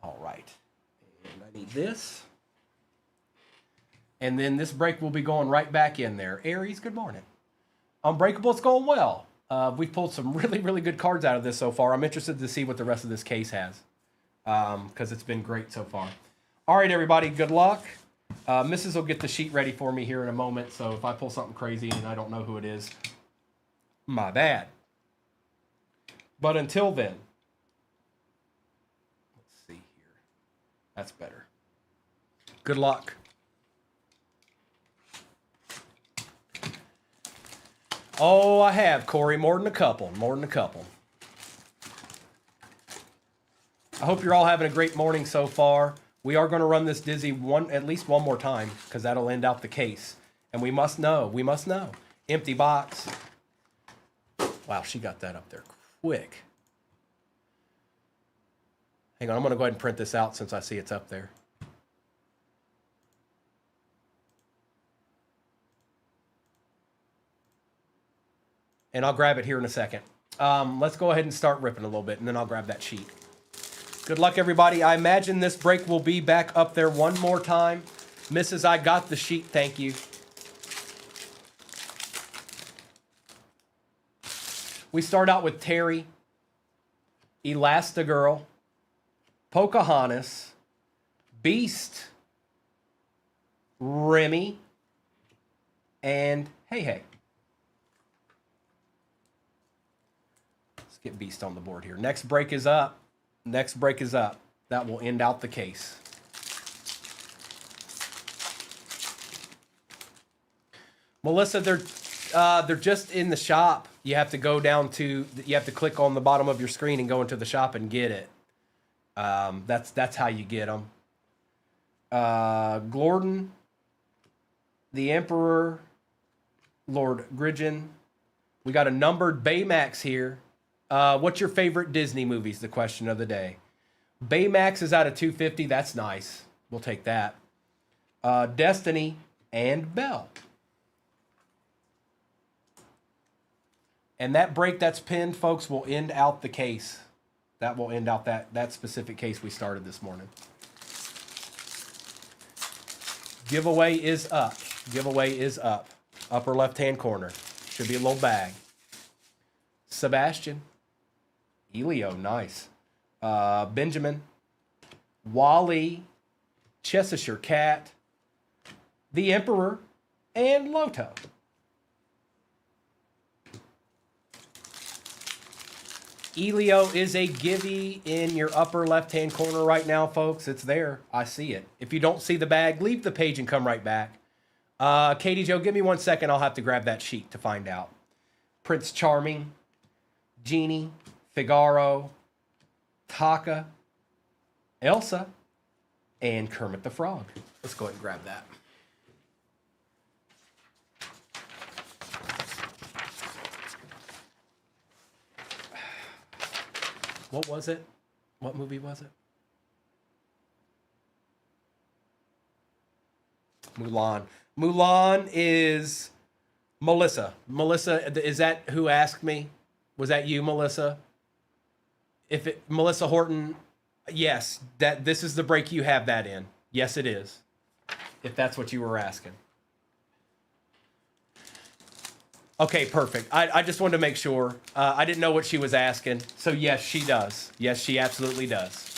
Speaker 1: All right. And I need this. And then this break will be going right back in there. Aries, good morning. Unbreakable, it's going well. We've pulled some really good cards out of this so far. I'm interested to see what the rest of this case has. Because it's been great so far. All right, everybody, good luck. Mrs. will get the sheet ready for me here in a moment, so if I pull something crazy and I don't know who it is, my bad. But until then, let's see here. That's better. Good luck. Oh, I have, Corey. More than a couple. More than a couple. I hope you're all having a great morning so far. We are going to run this dizzy at least one more time, because that'll end out the case. And we must know. Empty box. Wow, she got that up there quick. Hang on, I'm going to go ahead and print this out since I see it's up there. And I'll grab it here in a second. Let's go ahead and start ripping a little bit, and then I'll grab that sheet. Good luck, everybody. I imagine this break will be back up there one more time. Mrs., I got the sheet. Thank you. We start out with Terry, Elastigirl, Pocahontas, Beast, Remy, and Hey Hey. Let's get Beast on the board here. Next break is up. Next break is up. That will end out the case. Melissa, they're just in the shop. You have to go down to, you have to click on the bottom of your screen and go into the shop and get it. That's how you get them. Glorden, the Emperor, Lord Gridgen. We got a numbered Baymax here. What's your favorite Disney movies? The question of the day. Baymax is out of 250. That's nice. We'll take that. Destiny and Belle. And that break that's pinned, folks, will end out the case. That will end out that specific case we started this morning. Giveaway is up. Giveaway is up. Upper left-hand corner. Should be a little bag. Sebastian. Elio, nice. Benjamin. Wally. Cheshire Cat. The Emperor. And Loto. Elio is a givey in your upper left-hand corner right now, folks. It's there. I see it. If you don't see the bag, leave the page and come right back. Katie Jo, give me 1 second. I'll have to grab that sheet to find out. Prince Charming, Genie, Figaro, Taka, Elsa, and Kermit the Frog. Let's go ahead and grab that. What was it? What movie was it? Mulan. Mulan is Melissa. Melissa, is that who asked me? Was that you, Melissa? Melissa Horton, yes, this is the break you have that in. Yes, it is. If that's what you were asking. Okay, perfect. I just wanted to make sure. I didn't know what she was asking. So yes, she does. Yes, she absolutely does.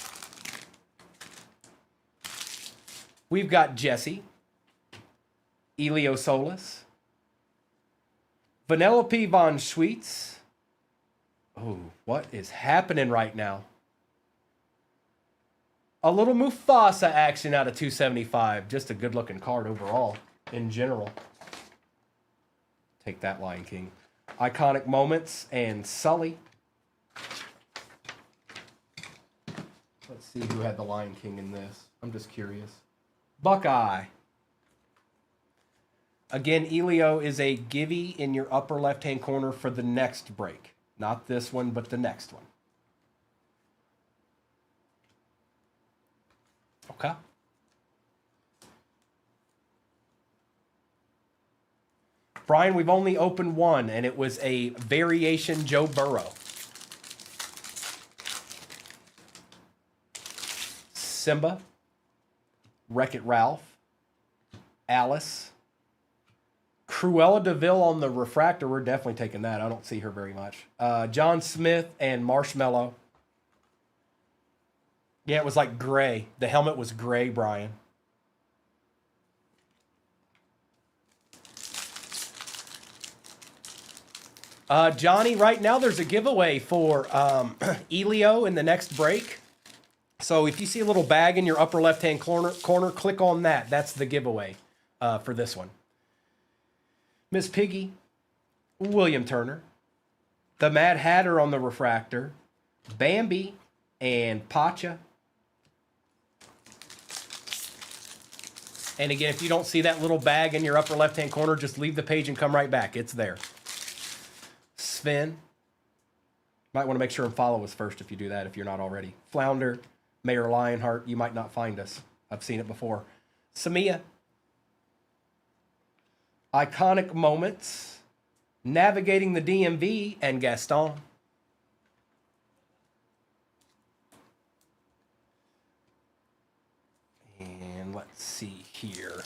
Speaker 1: We've got Jesse, Elio Solis, Vanellope von Schweetz. Oh, what is happening right now? A little Mufasa action out of 275. Just a good-looking card overall, in general. Take that, Lion King. Iconic Moments and Sully. Let's see who had the Lion King in this. I'm just curious. Buckeye. Again, Elio is a givey in your upper left-hand corner for the next break. Not this one, but the next one. Okay. Brian, we've only opened one, and it was a variation Joe Burrow. Simba, Wreck-It Ralph, Alice, Cruella de Vil on the refractor. We're definitely taking that. I don't see her very much. John Smith and Marshmallow. Yeah, it was like gray. The helmet was gray, Brian. Johnny, right now there's a giveaway for Elio in the next break. So if you see a little bag in your upper left-hand corner, click on that. That's the giveaway for this one. Miss Piggy, William Turner, the Mad Hatter on the refractor, Bambi, and Pacha. And again, if you don't see that little bag in your upper left-hand corner, just leave the page and come right back. It's there. Sven. Might want to make sure and follow us first if you do that, if you're not already. Flounder, Mayor Lionheart. You might not find us. I've seen it before. Samia. Iconic Moments. Navigating the DMV, and Gaston. And let's see here.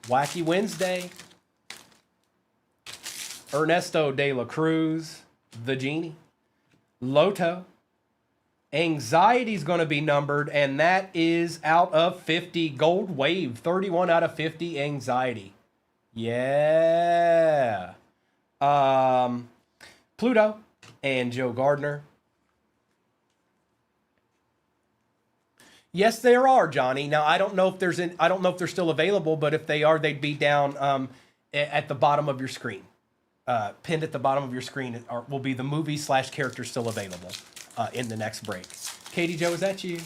Speaker 1: Wacky Wednesday. Ernesto de la Cruz, the Genie. Loto. Anxiety's going to be numbered, and that is out of 50. Gold Wave, 31 out of 50, Anxiety. Yeah. Pluto and Joe Gardner. Yes, there are, Johnny. Now I don't know if I don't know if they're still available, but if they are, they'd be down at the bottom of your screen. Pinned at the bottom of your screen will be the movie / character still available in the next break. Katie Joe, is that you?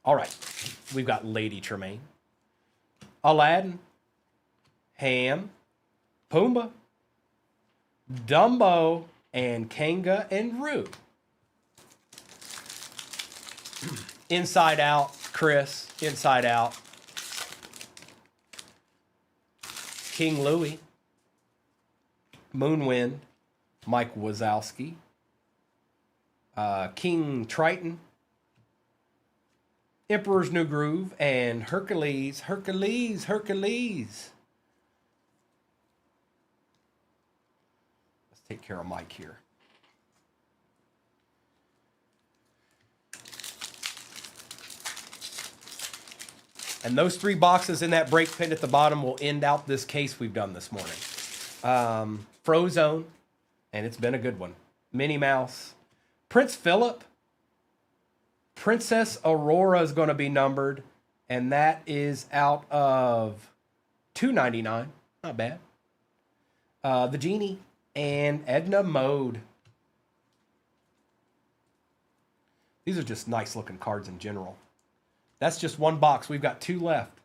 Speaker 1: All right. We've got Lady Tremaine, Aladdin, Ham, Pumbaa, Dumbo, and Kanga and Roo. Inside Out, Chris. Inside Out. King Louie. Moonwind. Mike Wazowski. King Triton. Emperor's New Groove. And Hercules. Hercules. Hercules. Let's take care of Mike here. And those 3 boxes in that break pinned at the bottom will end out this case we've done this morning. Frozone, and it's been a good one. Minnie Mouse. Prince Philip. Princess Aurora is going to be numbered, and that is out of $2.99. Not bad. The Genie and Edna Mode. These are just nice looking cards in general. That's just 1 box. We've got 2 left.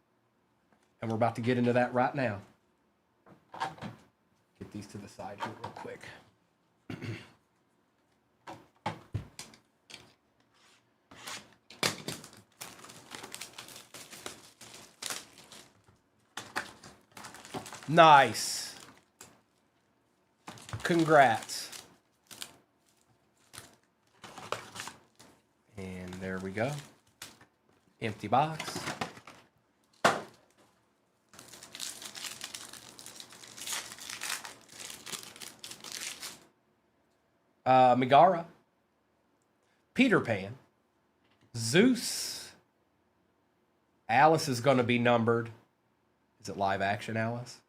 Speaker 1: And we're about to get into that right now. Get these to the side here real quick. Nice. Congrats. And there we go. Empty box. Megara. Peter Pan. Zeus. Alice is going to be numbered. Is it live action, Alice?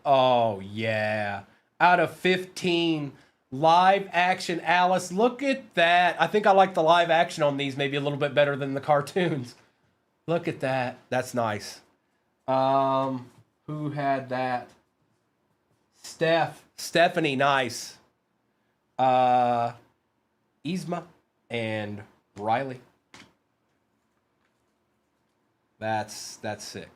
Speaker 1: Oh, yeah. Out of 15, live action Alice. Look at that. I think I like the live action on these maybe a little bit better than the cartoons. Look at that. That's nice. Who had that? Stephanie, nice. Yzma and Riley. That's sick.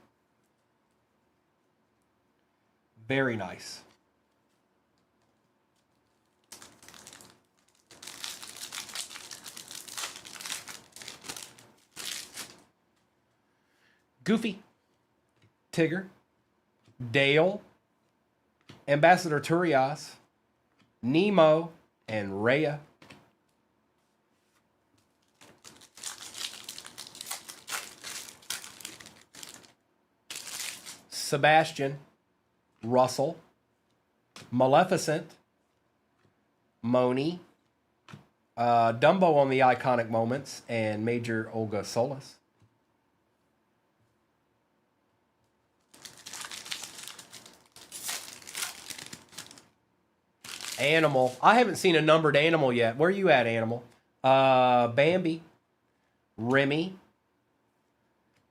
Speaker 1: Very nice. Goofy, Tigger, Dale, Ambassador Turias, Nemo, and Raya. Sebastian, Russell, Maleficent, Moni, Dumbo on the iconic moments, and Major Olga Solis. Animal. I haven't seen a numbered animal yet. Where are you at, Animal? Bambi, Remy,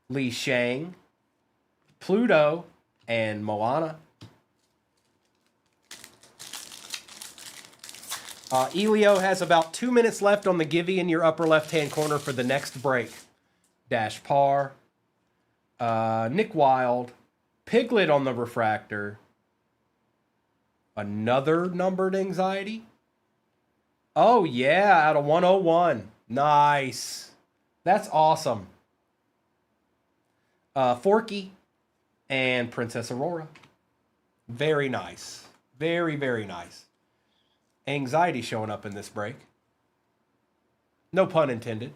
Speaker 1: Li Shang, Pluto, and Moana. Elio has about 2 minutes left on the Givey in your upper left-hand corner for the next break. Dash Par, Nick Wilde, Piglet on the refractor, another numbered Anxiety. Oh, yeah, out of 101. Nice. That's awesome. Forky and Princess Aurora. Very nice. Very, very nice. Anxiety showing up in this break. No pun intended.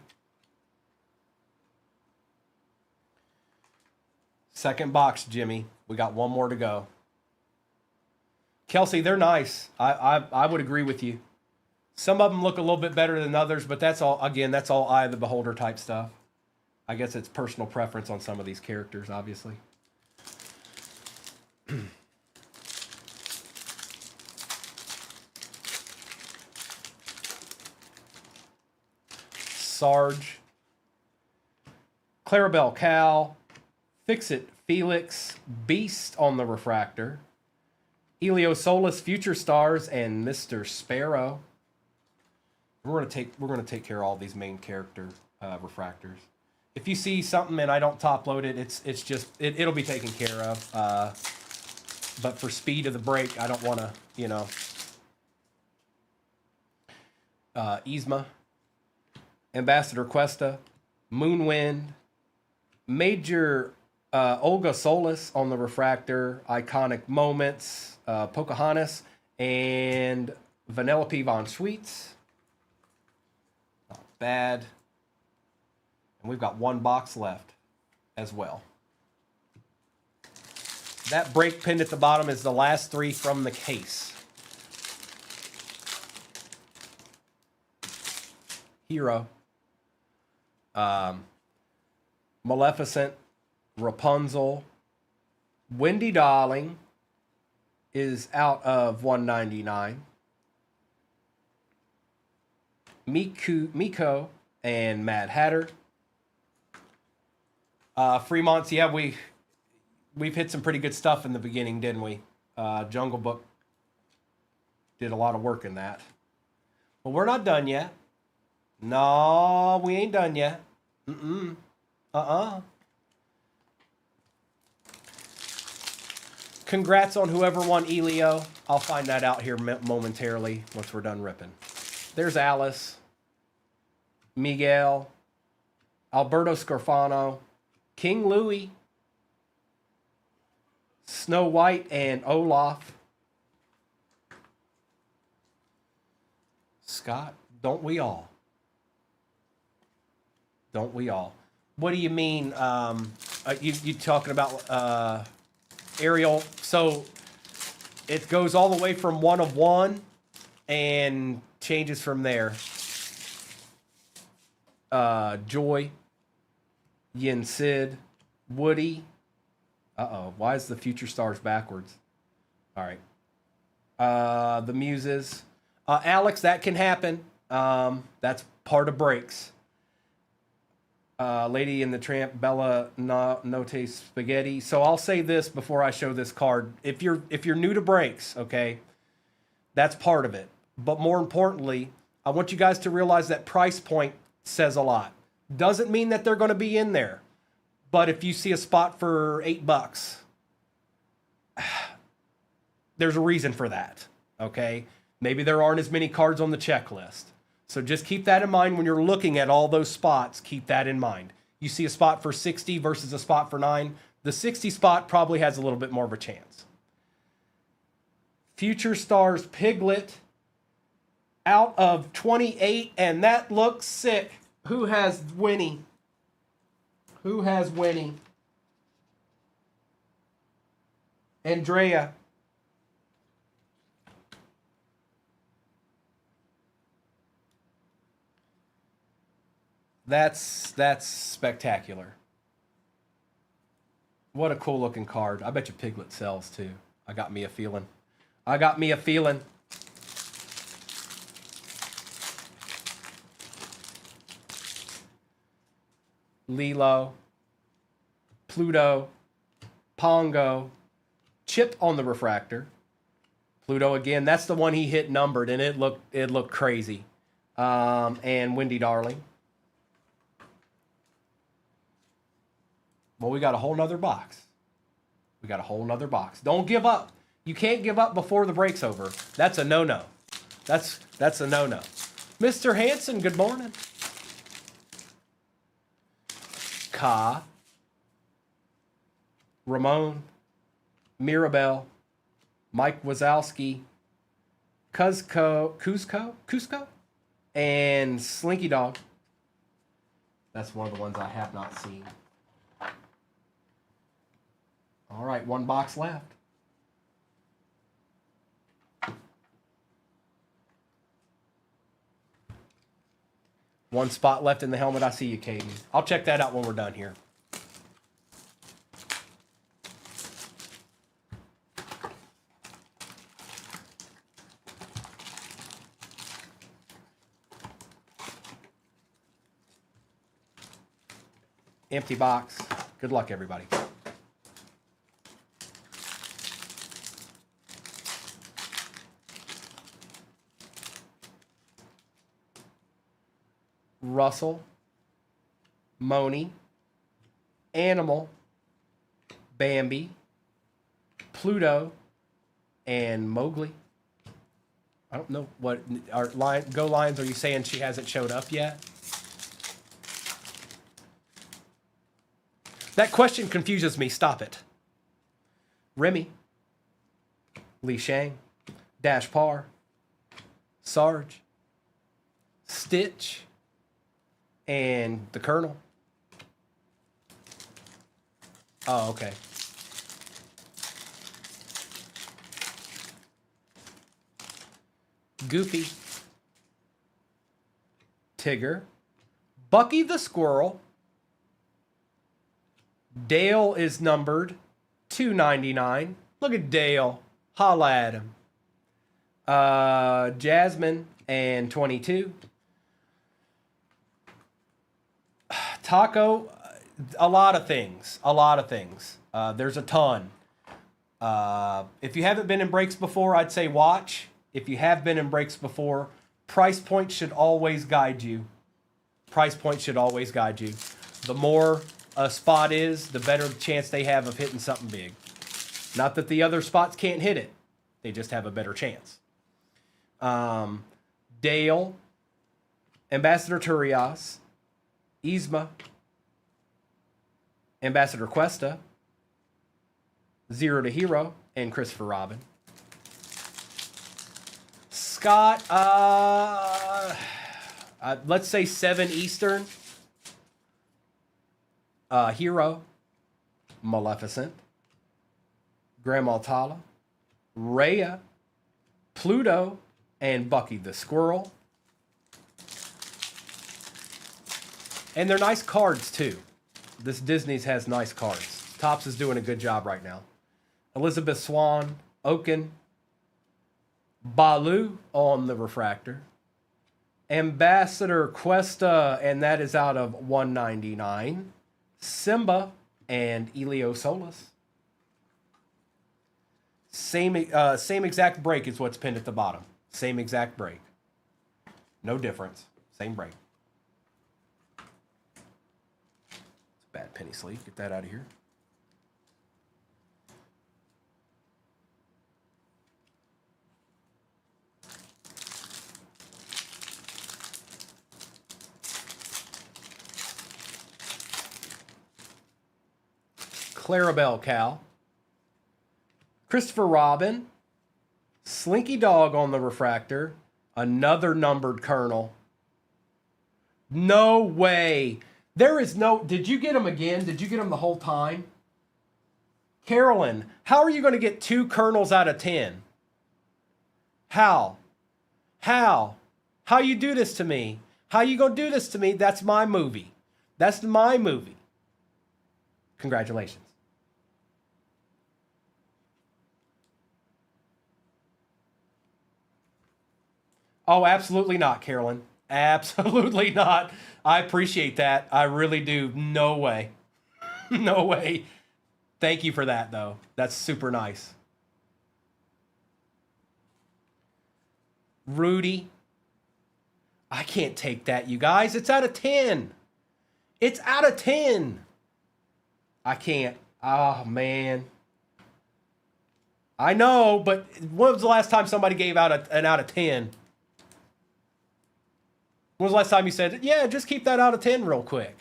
Speaker 1: Second box, Jimmy. We got 1 more to go. Kelsey, they're nice. I would agree with you. Some of them look a little bit better than others, but that's all, again, that's all eye of the beholder type stuff. I guess it's personal preference on some of these characters, obviously. Sarge, Clarabelle Cal, Fix-It Felix, Beast on the refractor, Elio Solis, Future Stars, and Mr. Sparrow. We're gonna take care of all these main character refractors. If you see something and I don't top load it, it's just it'll be taken care of. But for speed of the break, I don't want to, you know. Yzma, Ambassador Cuesta, Moonwind, Major Olga Solis on the refractor, Iconic Moments, Pocahontas, and Vanellope von Schweetz. Not bad. And we've got one box left as well. That break pinned at the bottom is the last three from the case. Hero. Maleficent. Rapunzel. Wendy Darling is out of 199. Miko and Mad Hatter. Fremont's, yeah, we've hit some pretty good stuff in the beginning, didn't we? Jungle Book did a lot of work in that. But we're not done yet. No, we ain't done yet. Congrats on whoever won Elio. I'll find that out here momentarily once we're done ripping. There's Alice, Miguel, Alberto Scarfano, King Louis, Snow White, and Olaf. Scott, don't we all? Don't we all? What do you mean? You talking about Ariel? So it goes all the way from 1 of 1 and changes from there. Joy, Yin Sid, Woody. Uh-oh, why is the Future Stars backwards? All right. The Muses. Alex, that can happen. That's part of breaks. Lady and the Tramp, Bella Notte Spaghetti. So I'll say this before I show this card. If you're new to breaks, okay, that's part of it. But more importantly, I want you guys to realize that price point says a lot. Doesn't mean that they're going to be in there. But if you see a spot for $8, there's a reason for that, okay? Maybe there aren't as many cards on the checklist. So just keep that in mind when you're looking at all those spots. Keep that in mind. You see a spot for 60 versus a spot for 9. The 60 spot probably has a little bit more of a chance. Future Stars Piglet out of 28, and that looks sick. Who has Winnie? Who has Winnie? Andrea. That's spectacular. What a cool looking card. I bet you Piglet sells too. I got me a feeling. I got me a feeling. Lilo, Pluto, Pongo, Chip on the refractor. Pluto again. That's the one he hit numbered, and it looked crazy. And Wendy Darling. Well, we got a whole nother box. We got a whole nother box. Don't give up. You can't give up before the break's over. That's a no-no. That's a no-no. Mr. Hanson, good morning. Ka, Ramon, Mirabelle, Mike Wazowski, Cusco, and Slinky Dog. That's one of the ones I have not seen. All right, one box left. One spot left in the helmet. I see you, Caden. I'll check that out when we're done here. Empty box. Good luck, everybody. Russell, Moni, Animal, Bambi, Pluto, and Mowgli. I don't know what our Go Lions. Are you saying she hasn't showed up yet? That question confuses me. Stop it. Remy, Li Shang, Dash Par, Sarge, Stitch, and the Colonel. Oh, okay. Goofy, Tigger, Bucky the Squirrel. Dale is numbered 299. Look at Dale. Holla at him. Jasmine and 22. Taco, a lot of things. A lot of things. There's a ton. If you haven't been in breaks before, I'd say watch. If you have been in breaks before, price point should always guide you. Price point should always guide you. The more a spot is, the better chance they have of hitting something big. Not that the other spots can't hit it. They just have a better chance. Dale, Ambassador Turias, Yzma, Ambassador Cuesta, Zero to Hero, and Christopher Robin. Scott, let's say 7 Eastern. Hero, Maleficent, Grandma Tala, Rhea, Pluto, and Bucky the Squirrel. And they're nice cards, too. This Disney's has nice cards. Topps is doing a good job right now. Elizabeth Swan, Oaken, Baloo on the refractor, Ambassador Cuesta, and that is out of 199. Simba and Elio Solis. Same exact break is what's pinned at the bottom. Same exact break. No difference. Same break. It's a bad penny sleeve. Get that out of here. Clarabelle Cal, Christopher Robin, Slinky Dog on the refractor, another numbered Colonel. No way. There is no... Did you get him again? Did you get him the whole time? Carolyn, how are you going to get 2 Colonels out of 10? How? How? How you do this to me? How you going to do this to me? That's my movie. That's my movie. Congratulations. Oh, absolutely not, Carolyn. Absolutely not. I appreciate that. I really do. No way. No way. Thank you for that, though. That's super nice. Rudy. I can't take that, you guys. It's out of 10. It's out of 10. I can't. Oh, man. I know, but when was the last time somebody gave out an out of 10? When was the last time you said, yeah, just keep that out of 10 real quick?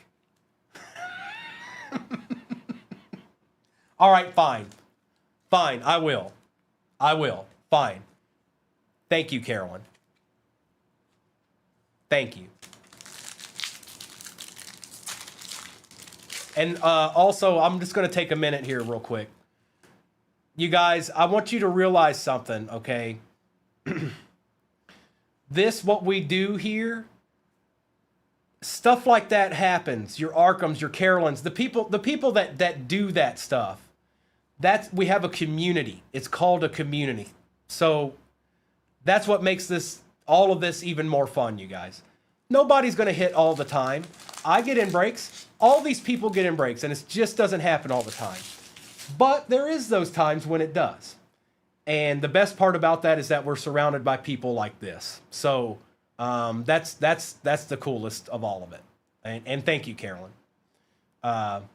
Speaker 1: All right, fine. Fine, I will. I will. Fine. Thank you, Carolyn. Thank you. And also, I'm just going to take a minute here real quick. You guys, I want you to realize something, okay? What we do here, stuff like that happens. Your Arkhams, your Carolyns, the people that do that stuff. We have a community. It's called a community. So that's what makes all of this even more fun, you guys. Nobody's going to hit all the time. I get in breaks. All these people get in breaks, and it just doesn't happen all the time. But there is those times when it does. And the best part about that is that we're surrounded by people like this. So that's the coolest of all of it. And thank you, Carolyn. And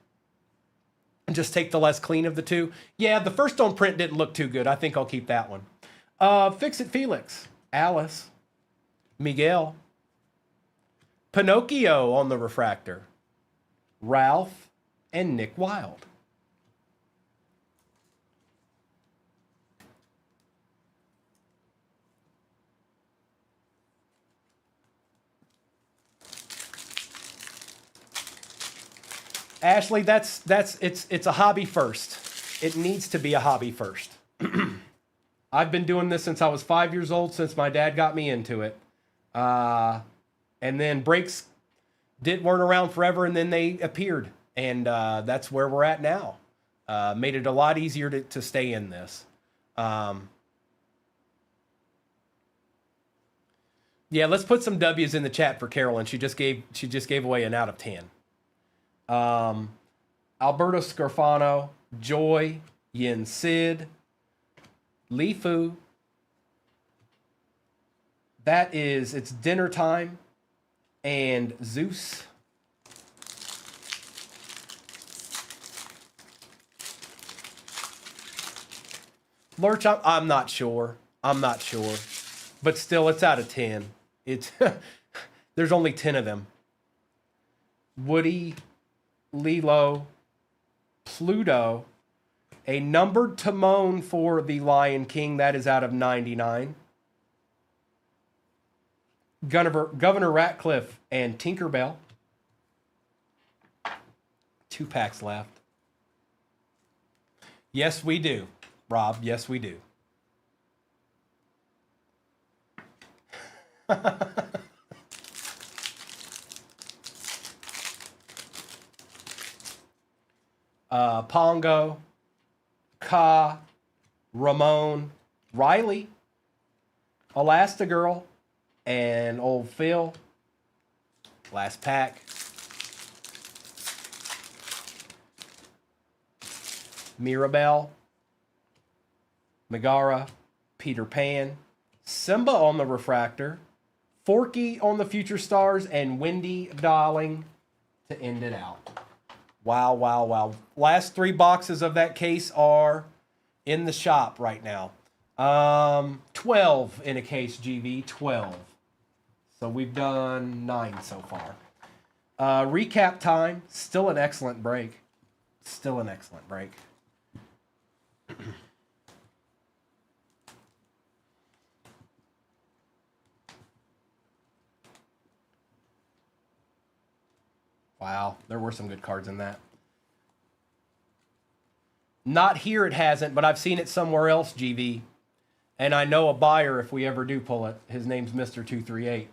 Speaker 1: just take the less clean of the two. Yeah, the first on print didn't look too good. I think I'll keep that one. Fix It Felix, Alice, Miguel, Pinocchio on the refractor, Ralph, and Nick Wilde. Ashley, it's a hobby first. It needs to be a hobby first. I've been doing this since I was 5 years old, since my dad got me into it. And then breaks weren't around forever, and then they appeared. And that's where we're at now. Made it a lot easier to stay in this. Yeah, let's put some W's in the chat for Carolyn. She just gave away an out of 10. Alberto Scarfano, Joy, Yin Sid, Li Fu. It's dinner time, and Zeus. Lurch, I'm not sure. But still, it's out of 10. It's there's only 10 of them. Woody, Lilo, Pluto, a numbered Timon for the Lion King. That is out of 99. Governor Ratcliffe and Tinkerbell. 2 packs left. Yes, we do, Rob. Yes, we do. Pongo, Ka, Ramon, Riley, Elastigirl, and old Phil. Last pack. Mirabelle, Megara, Peter Pan, Simba on the refractor, Forky on the Future Stars, and Wendy Darling to end it out. Wow, wow, wow. Last 3 boxes of that case are in the shop right now. 12 in a case, GV, 12. So we've done 9 so far. Recap time, still an excellent break. Still an excellent break. Wow, there were some good cards in that. Not here it hasn't, but I've seen it somewhere else, GV. And I know a buyer if we ever do pull it. His name's Mr. 238.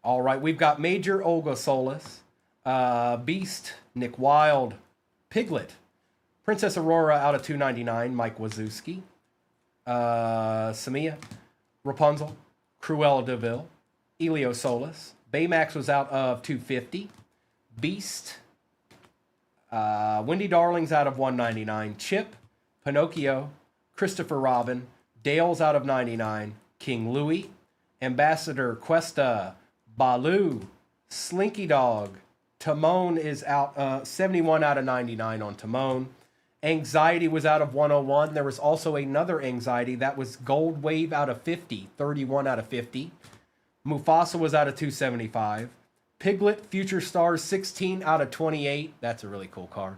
Speaker 1: All right, we've got Major Olga Solis, Beast, Nick Wilde, Piglet, Princess Aurora out of 299, Mike Wazowski, Samia, Rapunzel, Cruella de Vil, Elio Solis, Baymax was out of 250, Beast, Wendy Darling's out of 199, Chip, Pinocchio, Christopher Robin, Dale's out of 99, King Louie, Ambassador Cuesta, Baloo, Slinky Dog, Timon is out, 71 out of 99 on Timon. Anxiety was out of 101. There was also another Anxiety. That was Gold Wave out of 50, 31 out of 50. Mufasa was out of 275. Piglet, Future Stars, 16 out of 28. That's a really cool card.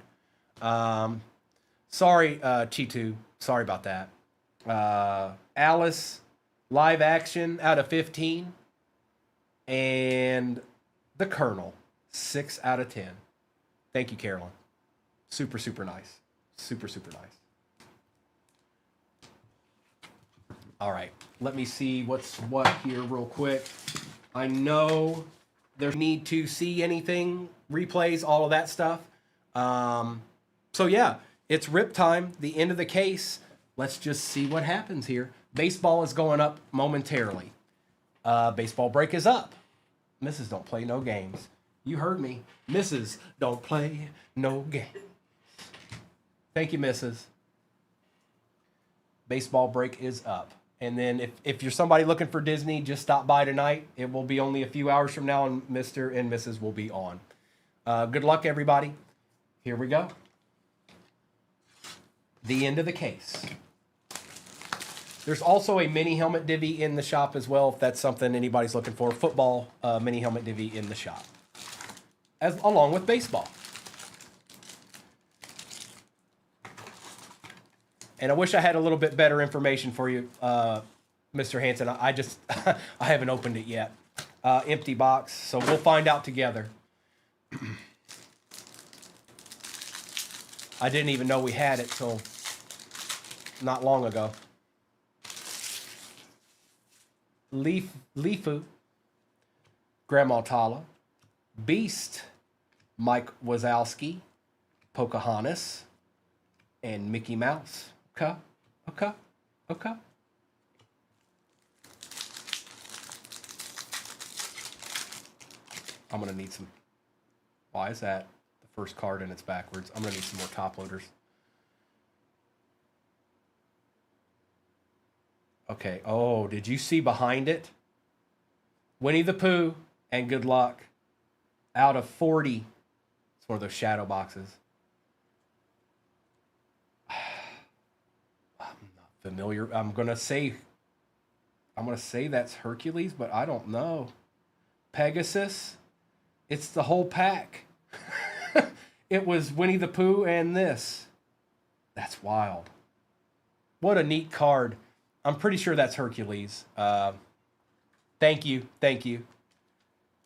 Speaker 1: Sorry, Chitu. Sorry about that. Alice, Live Action out of 15. And the Colonel, 6 out of 10. Thank you, Carolyn. Super, super nice. Super, super nice. All right, let me see what's what here real quick. I know there's need to see anything, replays, all of that stuff. So yeah, it's rip time, the end of the case. Let's just see what happens here. Baseball is going up momentarily. Baseball break is up. Misses don't play no games. You heard me. Misses don't play no games. Thank you, Misses. Baseball break is up. And then if you're somebody looking for Disney, just stop by tonight. It will be only a few hours from now, and Mr. and Mrs. will be on. Good luck, everybody. Here we go. The end of the case. There's also a mini helmet divvy in the shop as well, if that's something anybody's looking for. Football mini helmet divvy in the shop, along with baseball. And I wish I had a little bit better information for you, Mr. Hanson. I just I haven't opened it yet. Empty box, so we'll find out together. I didn't even know we had it till not long ago. Leafu, Grandma Tala, Beast, Mike Wazowski, Pocahontas, and Mickey Mouse. Okay. I'm going to need some. Why is that the first card and it's backwards? I'm going to need some more top loaders. Okay. Oh, did you see behind it? Winnie the Pooh and Good Luck. Out of 40. It's one of those shadow boxes. I'm not familiar. I'm gonna say that's Hercules, but I don't know. Pegasus. It's the whole pack. It was Winnie the Pooh and this. That's wild. What a neat card. I'm pretty sure that's Hercules. Thank you.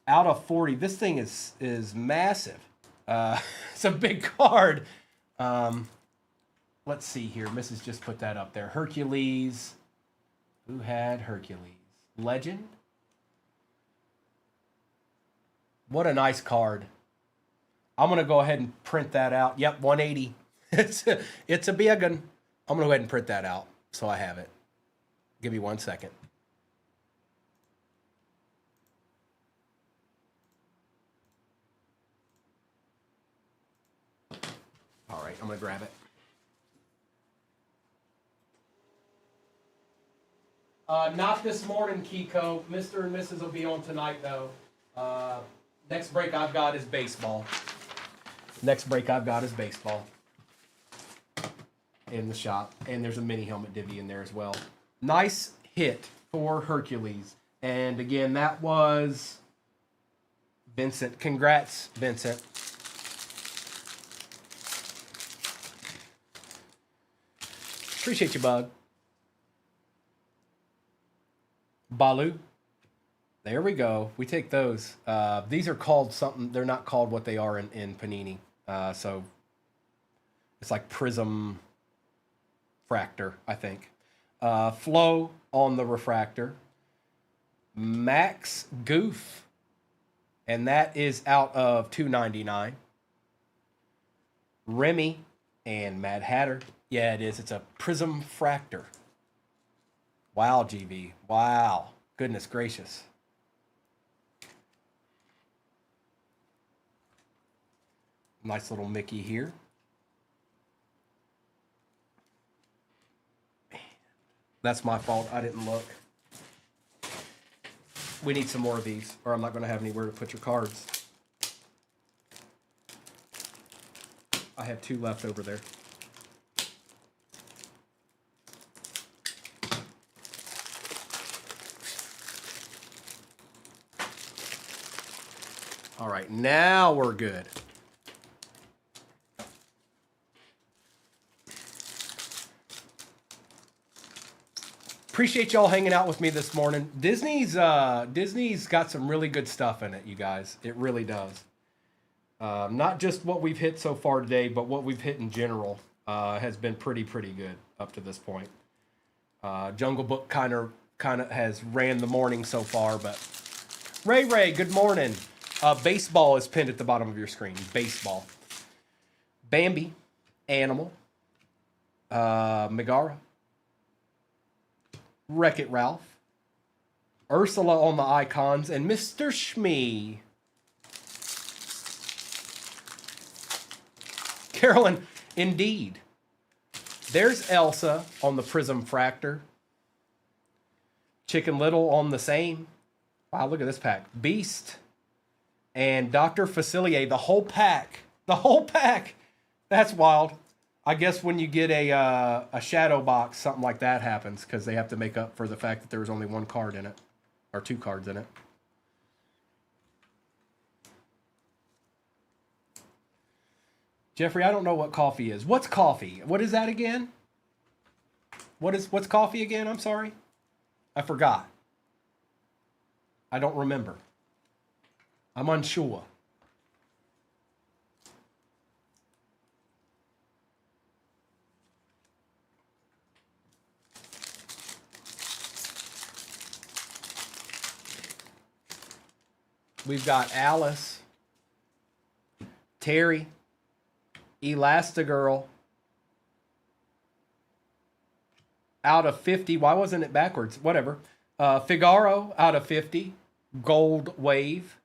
Speaker 1: Out of 40. This thing is massive. It's a big card. Let's see here. Mrs. just put that up there. Hercules. Who had Hercules? Legend. What a nice card. I'm going to go ahead and print that out. Yep, 180. It's a big one. I'm going to go ahead and print that out so I have it. Give me 1 second. All right, I'm going to grab it. Not this morning, Kiko. Mr. and Mrs. will be on tonight, though. Next break I've got is baseball. In the shop. And there's a mini helmet divvy in there as well. Nice hit for Hercules. And again, that was Vincent. Congrats, Vincent. Appreciate you, bud. Balu. There we go. We take those. These are called something. They're not called what they are in Panini. So it's like Prism Fractor, I think. Flow on the refractor. Max Goof. And that is out of $2.99. Remy and Mad Hatter. Yeah, it is. It's a Prism Fractor. Wow, GV. Wow. Goodness gracious. Nice little Mickey here. That's my fault. I didn't look. We need some more of these, or I'm not going to have anywhere to put your cards. I have 2 left over there. All right, now we're good. Appreciate y'all hanging out with me this morning. Disney's got some really good stuff in it, you guys. It really does. Not just what we've hit so far today, but what we've hit in general has been pretty good up to this point. Jungle Book kind of has ran the morning so far, but Ray, good morning. Baseball is pinned at the bottom of your screen. Baseball. Bambi, Animal, Megara, Wreck-It Ralph, Ursula on the icons, and Mr. Shmee. Carolyn, indeed. There's Elsa on the Prism Fractor. Chicken Little on the same. Wow, look at this pack. Beast and Dr. Facilier, the whole pack. The whole pack. That's wild. I guess when you get a shadow box, something like that happens because they have to make up for the fact that there was only one card in it. Or two cards in it. Jeffrey, I don't know what coffee is. What's coffee? What is that again? What's coffee again? I'm sorry. I forgot. I don't remember. I'm unsure. We've got Alice, Terry, Elastigirl, out of 50. Why wasn't it backwards? Whatever. Figaro out of 50. Gold Wave.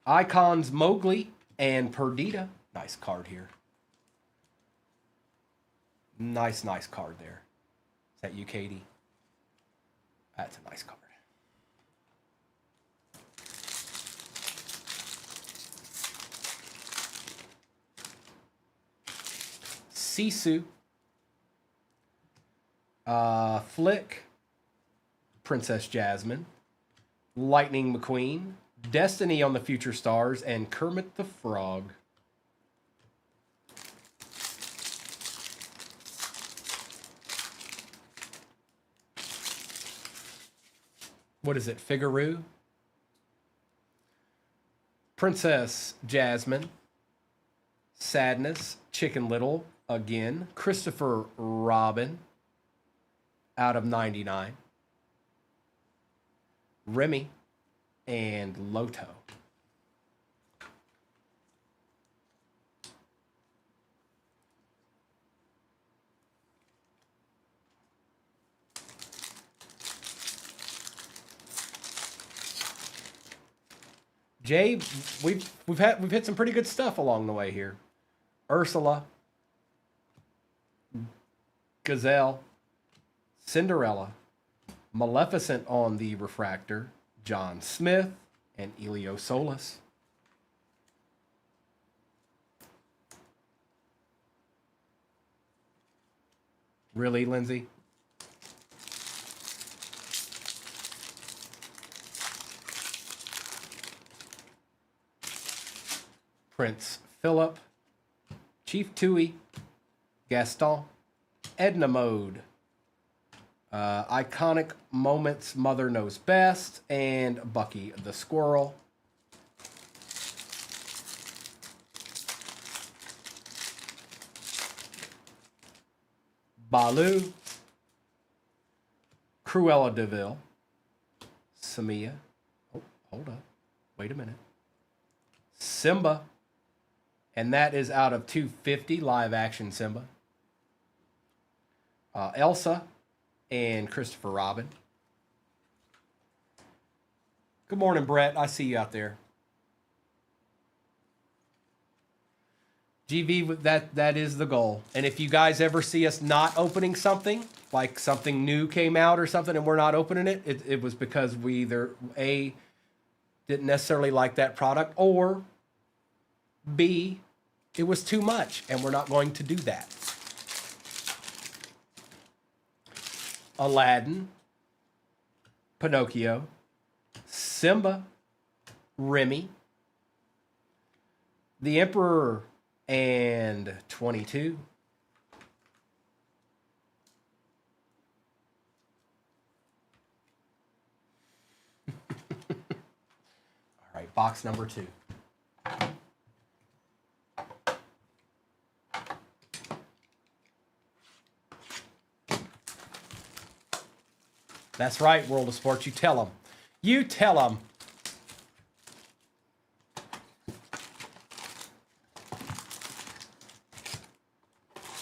Speaker 1: Icons Mowgli and Perdita. Nice card here. Nice card there. Is that you, Katie? That's a nice card. Sisu. Flick. Princess Jasmine. Lightning McQueen. Destiny on the Future Stars. And Kermit the Frog. What is it? Figaro? Princess Jasmine. Sadness. Chicken Little. Again. Christopher Robin. Out of 99. Remy. And Loto. Jay, we've hit some pretty good stuff along the way here. Ursula, Gazelle, Cinderella, Maleficent on the Refractor, John Smith, and Elio Solis. Really, Lindsay? Prince Philip, Chief Tui, Gaston, Edna Mode, Iconic Moments, Mother Knows Best, and Bucky the Squirrel. Baloo, Cruella de Vil, Samia. Oh, hold up. Wait a minute. Simba. And that is out of 250 live action Simba. Elsa and Christopher Robin. Good morning, Brett. I see you out there. GV, that is the goal. And if you guys ever see us not opening something, like something new came out or something and we're not opening it, it was because we either A, didn't necessarily like that product, or B, it was too much, and we're not going to do that. Aladdin, Pinocchio, Simba, Remy, The Emperor, and 22. All right, box number 2. That's right, World of Sports. You tell them. You tell them.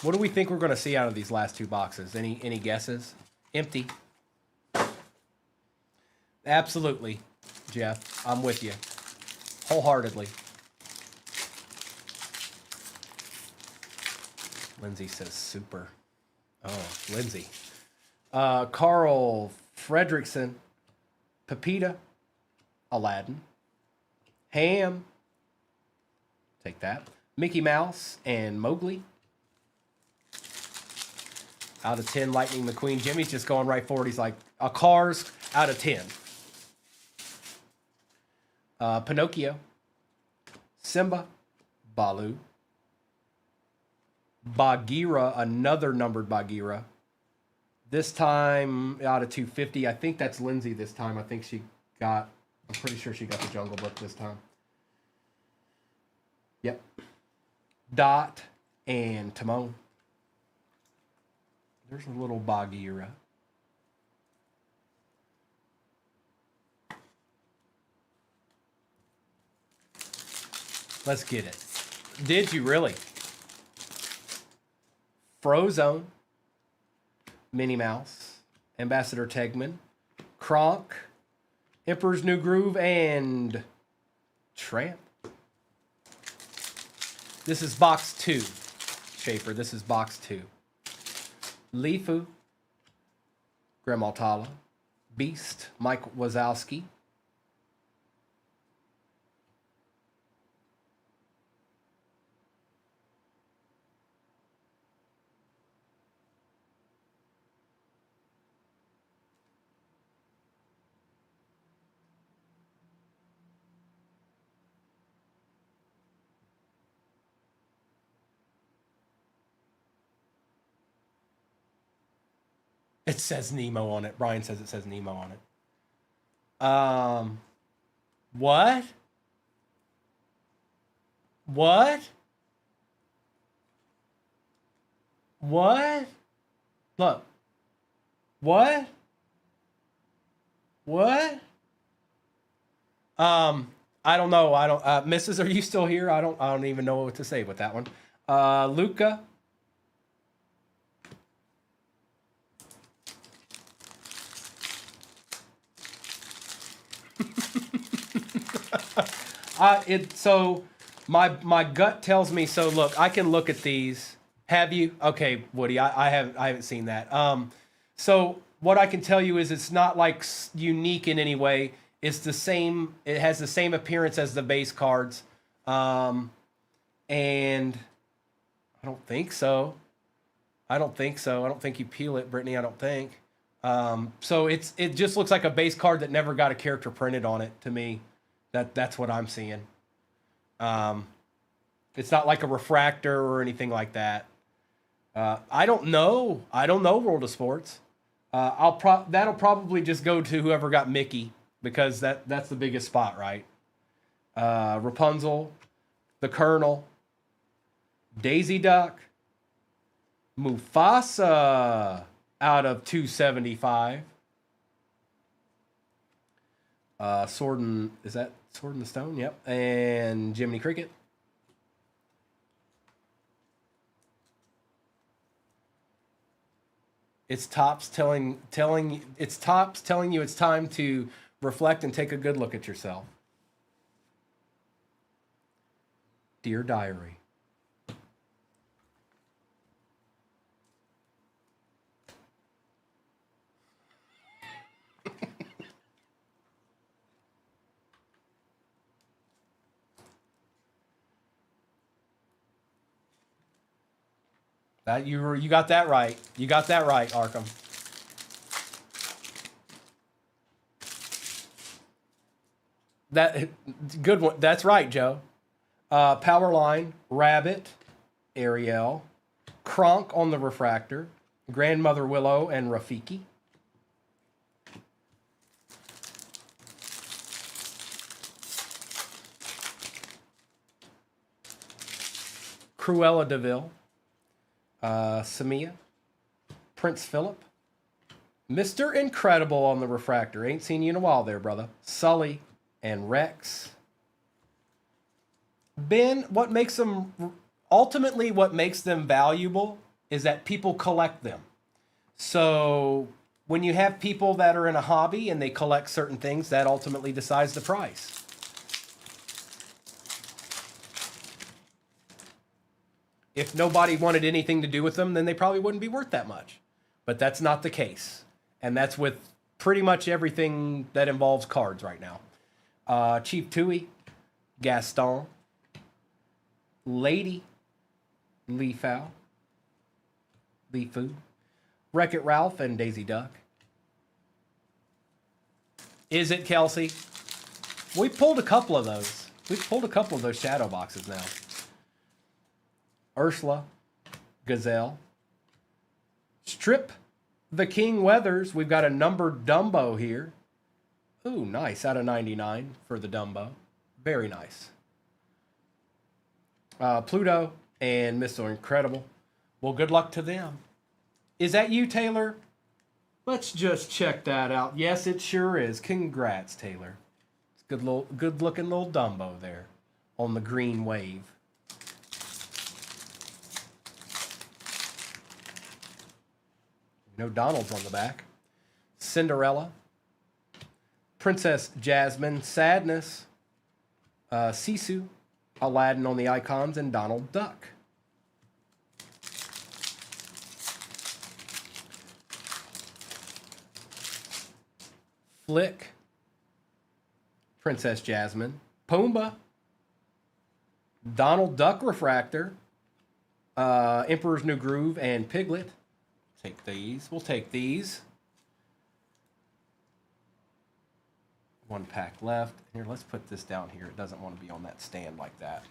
Speaker 1: What do we think we're going to see out of these last 2 boxes? Any guesses? Empty. Absolutely, Jeff. I'm with you wholeheartedly. Lindsay says super. Oh, Lindsay. Carl Fredrickson. Pepita. Aladdin. Ham. Take that. Mickey Mouse and Mowgli. Out of 10, Lightning McQueen. Jimmy's just going right forward. He's like, a Cars out of 10. Pinocchio. Simba. Baloo. Bagheera, another numbered Bagheera. This time out of 250. I think that's Lindsay this time. I think she got, I'm pretty sure she got the Jungle Book this time. Yep. Dot and Timon. There's a little Bagheera. Let's get it. Did you really? Frozone. Minnie Mouse. Ambassador Tegman. Kronk. Emperor's New Groove and Tramp. This is box 2. Schaefer, this is box 2. Lifu. Grandma Tala. Beast. Mike Wazowski. It says Nemo on it. Brian says it says Nemo on it. What? What? What? Look. What? What? I don't know. I don't. Mrs., are you still here? I don't even know what to say with that one. Luca. So my gut tells me, so look, I can look at these. Have you? Okay, Woody, I haven't seen that. So what I can tell you is it's not like unique in any way. It's the same. It has the same appearance as the base cards. And I don't think so. I don't think you peel it, Brittany. I don't think. So it just looks like a base card that never got a character printed on it to me. That's what I'm seeing. It's not like a refractor or anything like that. I don't know. World of Sports. That'll probably just go to whoever got Mickey because that's the biggest spot, right? Rapunzel, the Colonel, Daisy Duck, Mufasa out of 275. Sword and the Stone? Yep. And Jiminy Cricket. It's Topps telling you it's time to reflect and take a good look at yourself. Dear Diary. You got that right. You got that right, Arkham. That good one. That's right, Joe. Powerline, Rabbit, Ariel, Kronk on the refractor, Grandmother Willow and Rafiki. Cruella de Vil. Samia, Prince Philip, Mr. Incredible on the refractor. Ain't seen you in a while there, brother. Sully and Rex. Ben, what makes them valuable is that people collect them. So when you have people that are in a hobby and they collect certain things, that ultimately decides the price. If nobody wanted anything to do with them, then they probably wouldn't be worth that much. But that's not the case. And that's with pretty much everything that involves cards right now. Chief Tui, Gaston, Lady, Lee Fowl, Lee Fu, Wreck-It Ralph, and Daisy Duck. Is it Kelsey? We pulled a couple of those. We've pulled a couple of those shadow boxes now. Ursula, Gazelle, Strip the King Weathers. We've got a numbered Dumbo here. Ooh, nice. Out of 99 for the Dumbo. Very nice. Pluto and Mr. Incredible. Well, good luck to them. Is that you, Taylor? Let's just check that out. Yes, it sure is. Congrats, Taylor. It's good looking little Dumbo there on the green wave. No Donald's on the back. Cinderella. Princess Jasmine. Sadness. Sisu. Aladdin on the icons. And Donald Duck. Flick. Princess Jasmine. Pumbaa. Donald Duck Refractor. Emperor's New Groove and Piglet. Take these. We'll take these. One pack left. Here, let's put this down here. It doesn't want to be on that stand like that.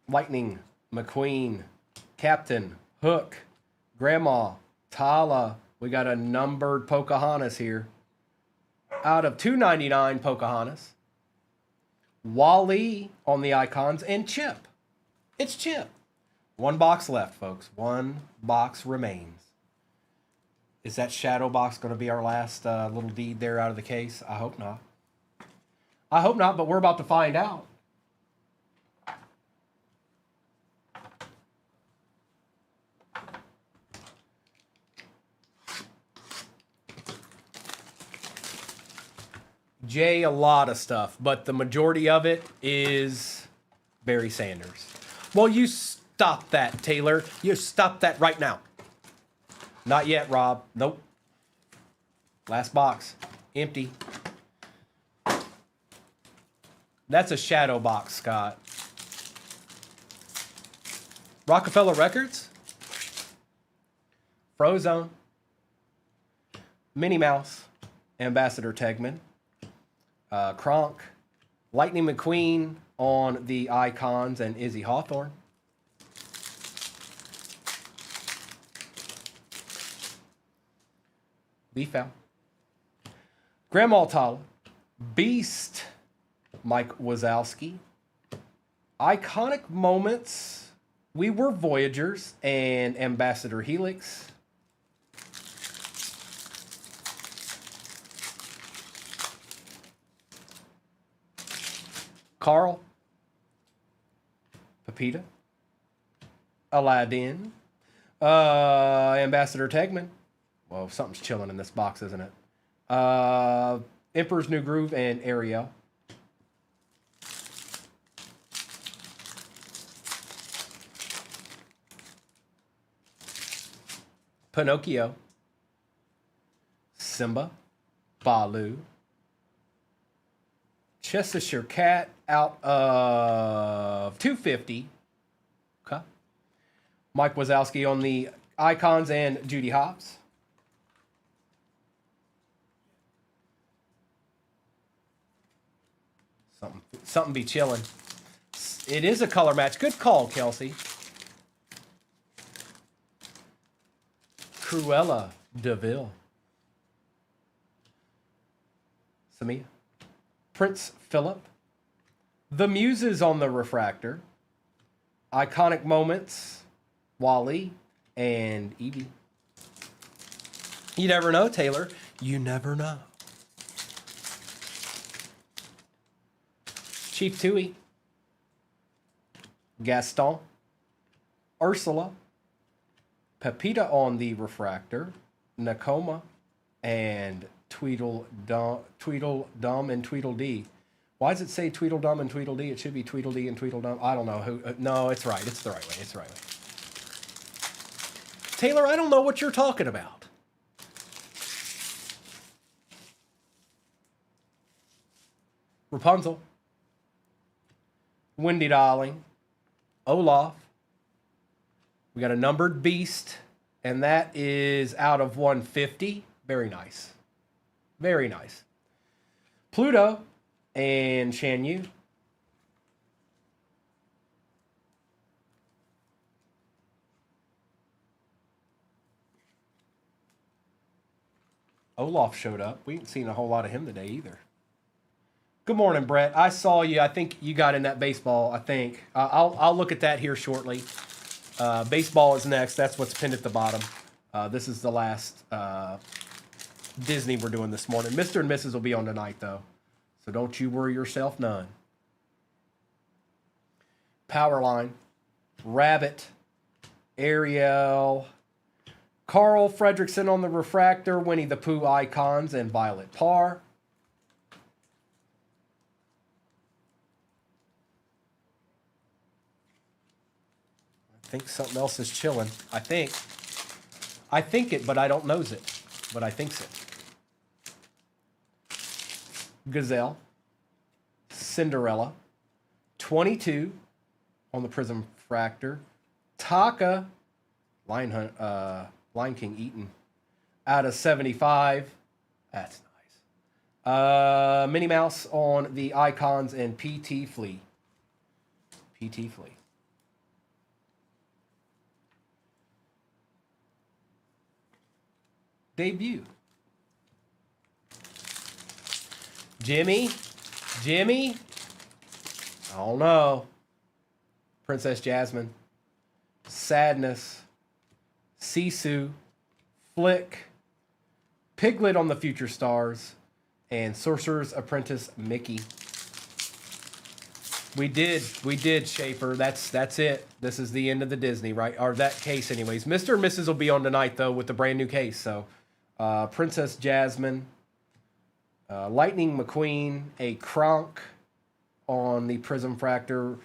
Speaker 1: Lightning McQueen, Captain Hook, Grandma Tala. We got a numbered Pocahontas here. Out of 299 Pocahontas. Wally on the icons and Chip. It's Chip. One box left, folks. One box remains. Is that shadow box going to be our last little deed there out of the case? I hope not. I hope not, but we're about to find out. Jay, a lot of stuff, but the majority of it is Barry Sanders. Well, you stop that, Taylor. You stop that right now. Not yet, Rob. Nope. Last box. Empty. That's a shadow box, Scott. Rockefeller Records. Frozone. Minnie Mouse. Ambassador Tegman. Kronk, Lightning McQueen on the icons, and Izzy Hawthorne. Leafowl. Grandma Tala. Beast, Mike Wazowski. Iconic Moments. We Were Voyagers and Ambassador Helix. Carl, Pepita, Aladdin, Ambassador Tegman. Whoa, something's chilling in this box, isn't it? Emperor's New Groove and Ariel. Pinocchio, Simba, Baloo, Cheshire Cat out of 250. Okay. Mike Wazowski on the icons and Judy Hopps. Something be chilling. It is a color match. Good call, Kelsey. Cruella DeVille. Samia. Prince Philip. The Muses on the refractor. Iconic Moments. Wally and Evie. You never know, Taylor. You never know. Chief Tui, Gaston, Ursula, Pepita on the refractor, Nakoma, and Tweedledum and Tweedledee. Why does it say Tweedledum and Tweedledee? It should be Tweedledee and Tweedledum. I don't know who. No, it's right. It's the right way. It's the right way. Taylor, I don't know what you're talking about. Rapunzel, Wendy Darling, Olaf. We got a numbered beast, and that is out of 150. Very nice. Very nice. Pluto and Shan Yu. Olaf showed up. We ain't seen a whole lot of him today either. Good morning, Brett. I saw you. I think you got in that baseball, I think. I'll look at that here shortly. Baseball is next. That's what's pinned at the bottom. This is the last Disney we're doing this morning. Mr. and Mrs. will be on tonight, though. So don't you worry yourself none. Powerline, Rabbit, Ariel, Carl Fredrickson on the refractor, Winnie the Pooh icons, and Violet Parr. I think something else is chilling. I think it, but I don't knows it. But I thinks it. Gazelle, Cinderella, 22 on the Prism Fractor, Taka, Lion King Eaton, out of 75. That's nice. Minnie Mouse on the icons and PT Flea. PT Flea. Debut. Jimmy. I don't know. Princess Jasmine. Sadness. Sisu. Flick. Piglet on the Future Stars. And Sorcerer's Apprentice Mickey. We did Shaper. That's it. This is the end of the Disney, right? Or that case anyways. Mr. and Mrs. will be on tonight though with the brand new case. So Princess Jasmine, Lightning McQueen, a Kronk on the Prism Fractor,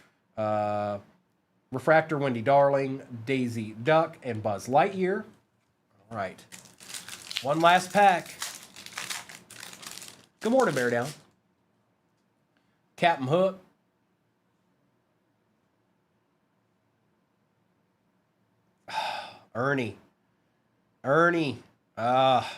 Speaker 1: Refractor Wendy Darling, Daisy Duck, and Buzz Lightyear. All right. One last pack. Good morning, Bear Down. Captain Hook. Ernie.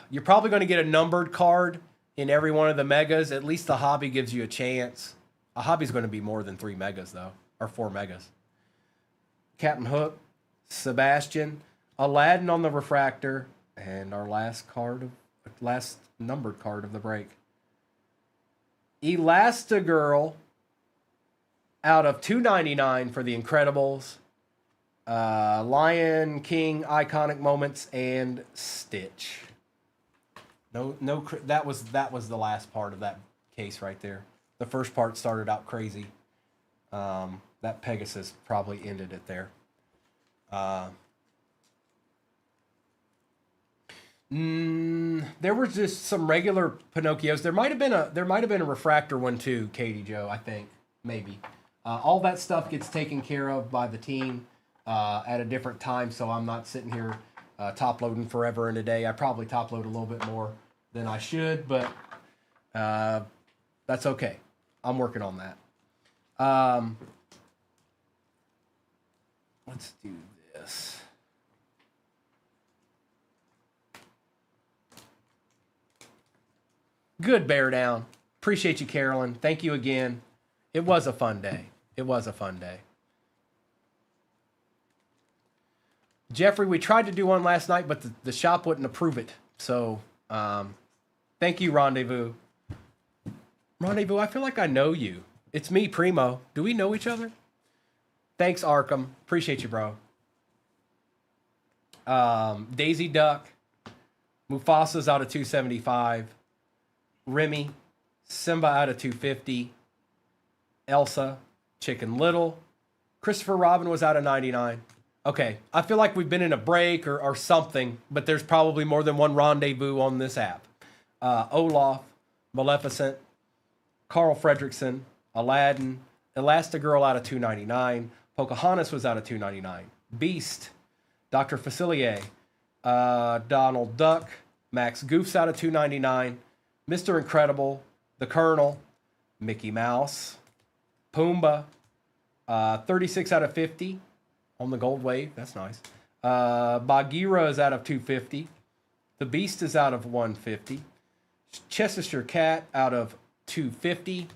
Speaker 1: You're probably going to get a numbered card in every one of the megas. At least the hobby gives you a chance. A hobby's going to be more than 3 megas, though. Or 4 megas. Captain Hook. Sebastian. Aladdin on the refractor. And our last numbered card of the break. Elastigirl out of 299 for the Incredibles. Lion King iconic moments and Stitch. No, that was the last part of that case right there. The first part started out crazy. That Pegasus probably ended it there. There was just some regular Pinocchios. There might have been a refractor one too, Katie Joe, I think. Maybe. All that stuff gets taken care of by the team at a different time, so I'm not sitting here top loading forever in a day. I probably top load a little bit more than I should, but that's okay. I'm working on that. Let's do this. Good, Bear Down. Appreciate you, Carolyn. Thank you again. It was a fun day. Jeffrey, we tried to do one last night, but the shop wouldn't approve it. So, thank you, Rendezvous. Rendezvous, I feel like I know you. It's me, Primo. Do we know each other? Thanks, Arkham. Appreciate you, bro. Daisy Duck. Mufasa's out of 275. Remy. Simba out of 250. Elsa, Chicken Little. Christopher Robin was out of 99. Okay, I feel like we've been in a break or something, but there's probably more than one rendezvous on this app. Olaf, Maleficent, Carl Fredrickson, Aladdin, Elastigirl out of 299. Pocahontas was out of 299. Beast, Dr. Facilier, Donald Duck, Max Goofs out of 299. Mr. Incredible, The Colonel, Mickey Mouse, Pumbaa, 36 out of 50 on the gold wave. That's nice. Bagheera is out of 250. The Beast is out of 150. Cheshire Cat out of 250.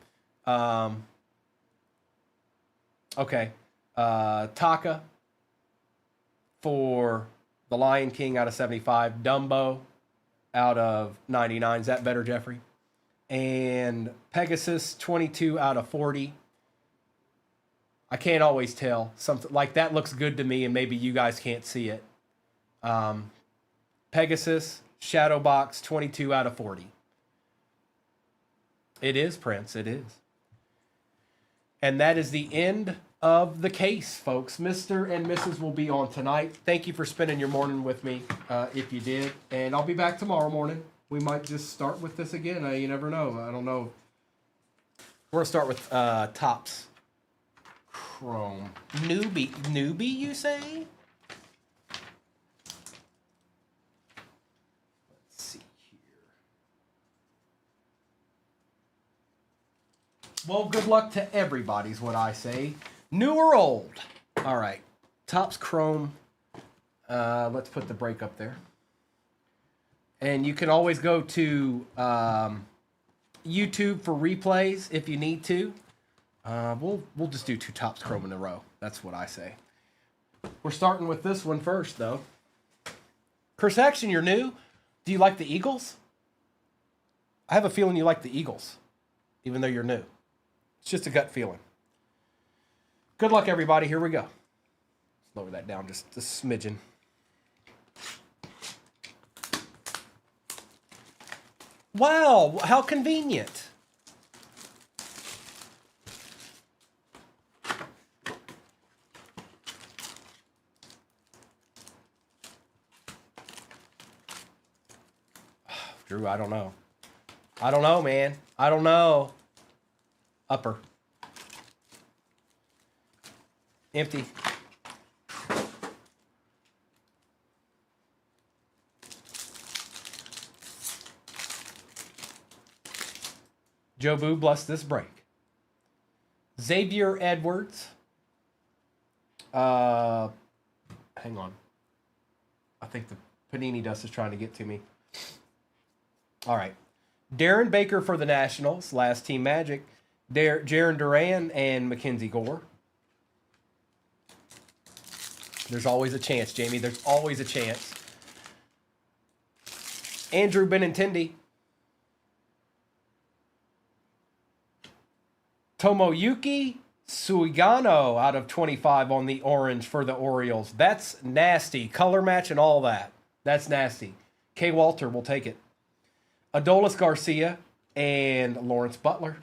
Speaker 1: Okay. Taka for The Lion King out of 75. Dumbo out of 99. Is that better, Jeffrey? And Pegasus, 22 out of 40. I can't always tell. Something like that looks good to me, and maybe you guys can't see it. Pegasus, Shadowbox, 22 out of 40. It is, Prince. It is. And that is the end of the case, folks. Mr. and Mrs. will be on tonight. Thank you for spending your morning with me, if you did. And I'll be back tomorrow morning. We might just start with this again. You never know. I don't know. We're going to start with Topps Chrome. Newbie, you say? Let's see here. Well, good luck to everybody is what I say. New or old? All right. Topps Chrome. Let's put the break up there. And you can always go to YouTube for replays if you need to. We'll just do 2 Topps Chrome in a row. That's what I say. We're starting with this one first, though. Chris Action, you're new. Do you like the Eagles? I have a feeling you like the Eagles, even though you're new. It's just a gut feeling. Good luck, everybody. Here we go. Let's lower that down just a smidgen. Wow, how convenient. Drew, I don't know. I don't know, man. I don't know. Upper. Empty. Joe Boo, bless this break. Xavier Edwards. Hang on. I think the Panini dust is trying to get to me. All right. Darren Baker for the Nationals. Last Team Magic. Jaron Duran and Mackenzie Gore. There's always a chance, Jamie. There's always a chance. Andrew Benintendi. Tomoyuki Suigano out of 25 on the orange for the Orioles. That's nasty. Color match and all that. That's nasty. K. Walter will take it. Adolis Garcia and Lawrence Butler.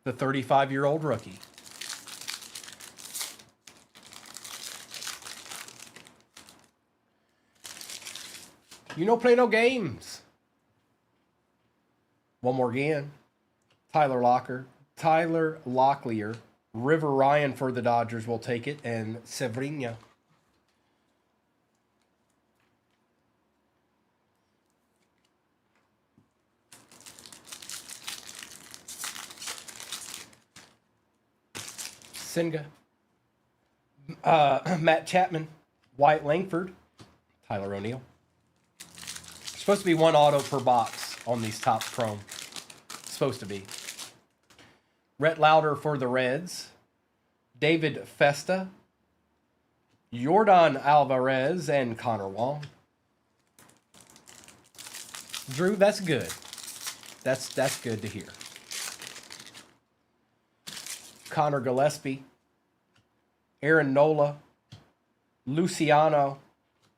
Speaker 1: The 35-year-old rookie. You don't play no games. One more again. Tyler Locklear. River Ryan for the Dodgers will take it. And Severino. Senga. Matt Chapman. Wyatt Langford. Tyler O'Neill. Supposed to be 1 auto per box on these Topps Chrome. Supposed to be. Rhett Lauder for the Reds. David Festa. Jordan Alvarez and Connor Wong. Drew, that's good. That's good to hear. Connor Gillespie. Aaron Nola. Luciano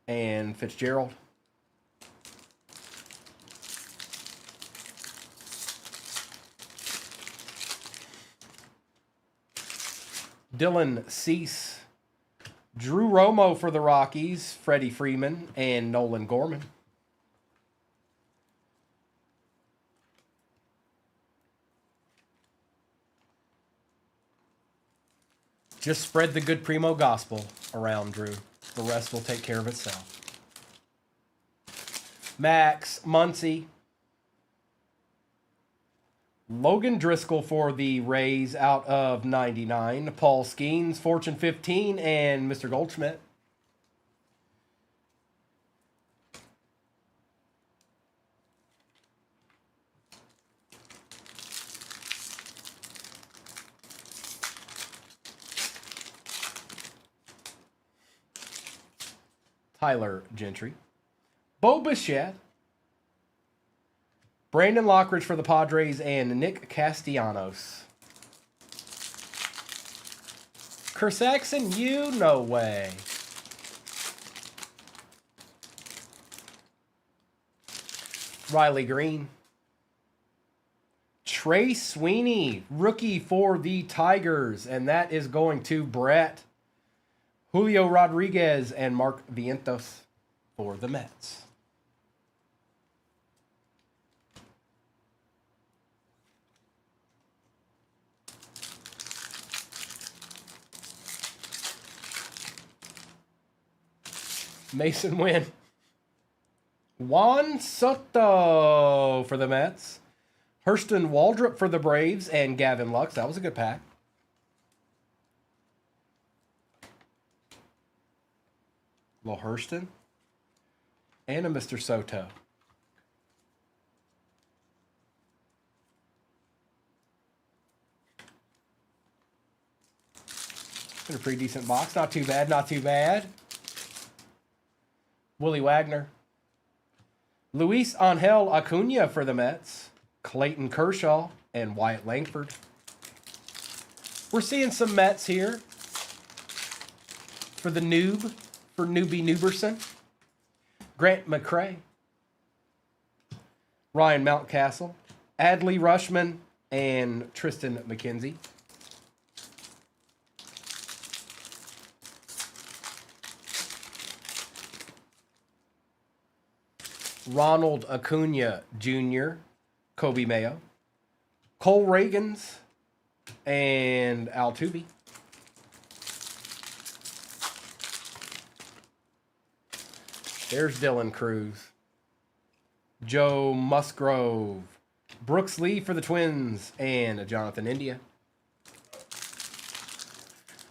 Speaker 1: and Fitzgerald. Dylan Cease. Drew Romo for the Rockies, Freddie Freeman, and Nolan Gorman. Just spread the good Primo gospel around, Drew. The rest will take care of itself. Max Muncy. Logan Driscoll for the Rays out of 99. Paul Skeens, Fortune 15, and Mr. Goldschmidt. Tyler Gentry. Bo Bichette. Brandon Lockridge for the Padres and Nick Castellanos. Kersaxon, you no way. Riley Green. Trey Sweeney, rookie for the Tigers, and that is going to Brett. Julio Rodriguez and Mark Vientos for the Mets. Mason Wynn. Juan Soto for the Mets. Hurston Waldrop for the Braves and Gavin Lux. That was a good pack. Little Hurston. And a Mr. Soto. In a pretty decent box. Not too bad, not too bad. Willie Wagner. Luis Angel Acuna for the Mets. Clayton Kershaw and Wyatt Langford. We're seeing some Mets here. For the noob. For Newbie Newberson. Grant McCray. Ryan Mountcastle. Adley Rushman and Tristan McKenzie. Ronald Acuna Jr., Kobe Mayo, Cole Reagans, and Altuve. There's Dylan Cruz. Joe Musgrove. Brooks Lee for the Twins, and Jonathan India.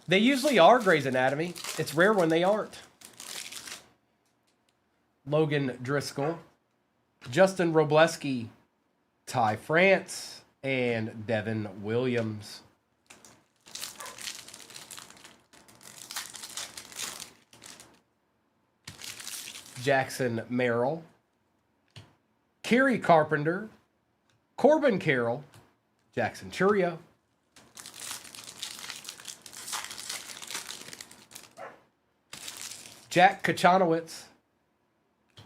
Speaker 1: They usually are Grey's Anatomy. It's rare when they aren't. Logan Driscoll. Justin Robleski, Ty France, and Devin Williams. Jackson Merrill. Kerry Carpenter. Corbin Carroll. Jackson Churio. Jack Kachanowicz.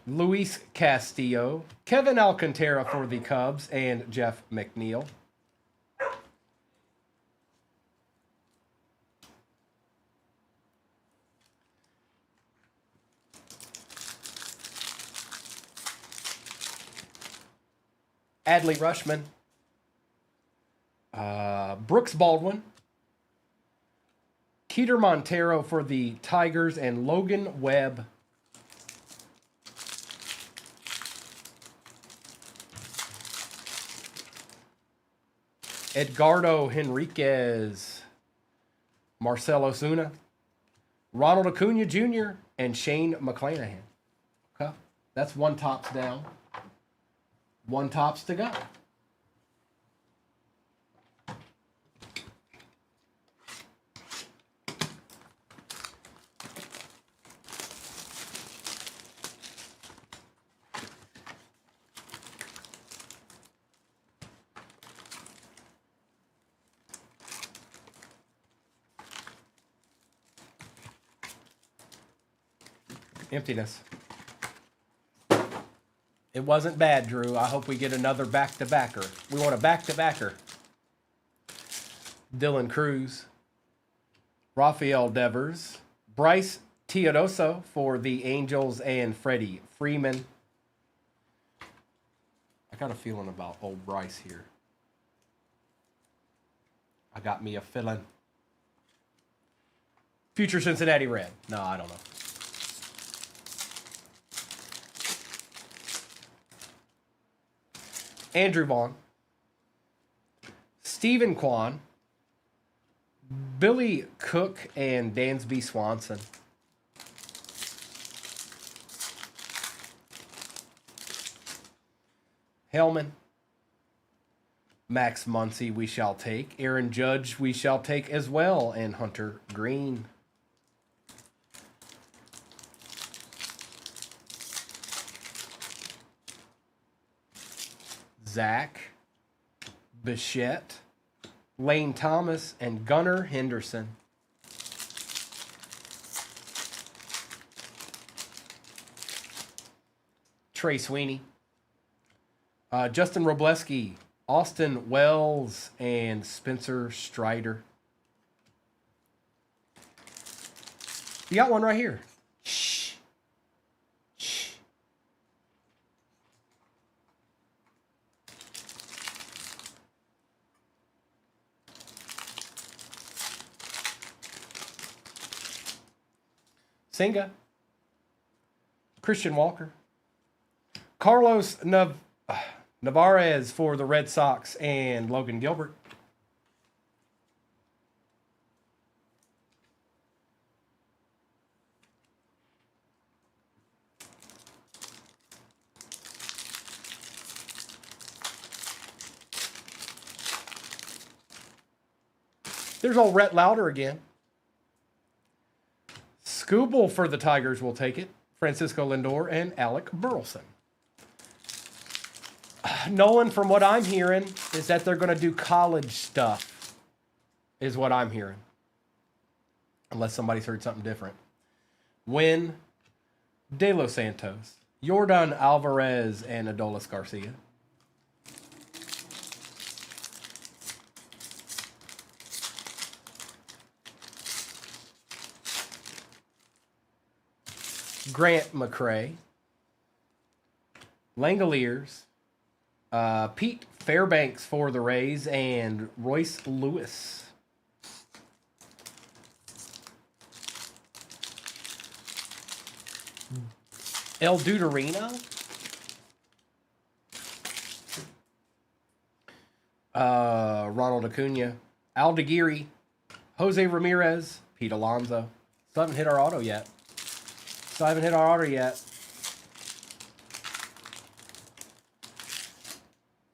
Speaker 1: Luis Castillo, Kevin Alcantara for the Cubs, and Jeff McNeil. Adley Rushman. Brooks Baldwin. Keter Montero for the Tigers, and Logan Webb. Edgardo Henriquez, Marcell Ozuna, Ronald Acuna Jr., and Shane McClanahan. Okay, that's one tops down. One tops to go. Emptiness. It wasn't bad, Drew. I hope we get another back-to-backer. We want a back-to-backer. Dylan Cruz. Rafael Devers. Bryce Teodoso for the Angels and Freddie Freeman. I got a feeling about old Bryce here. I got me a feeling. Future Cincinnati Red. No, I don't know. Andrew Vaughn. Stephen Kwan. Billy Cook and Dansby Swanson. Hellman. Max Muncy we shall take. Aaron Judge we shall take as well. And Hunter Green. Zach. Bichette. Lane Thomas and Gunnar Henderson. Trey Sweeney. Justin Robleski. Austin Wells and Spencer Strider. You got one right here. Shh. Shh. Senga. Christian Walker. Carlos Navarez for the Red Sox and Logan Gilbert. There's old Rhett Lauder again. Scooble for the Tigers will take it. Francisco Lindor and Alec Burleson. Nolan, from what I'm hearing, is that they're going to do college stuff, is what I'm hearing. Unless somebody's heard something different. Win, De Los Santos, Yordan Alvarez, and Adolis Garcia. Grant McCray, Langoliers, Pete Fairbanks for the Rays, and Royce Lewis. El Duderino. Ronald Acuna. Aldeguerri. Jose Ramirez. Pete Alonso. Still haven't hit our auto yet.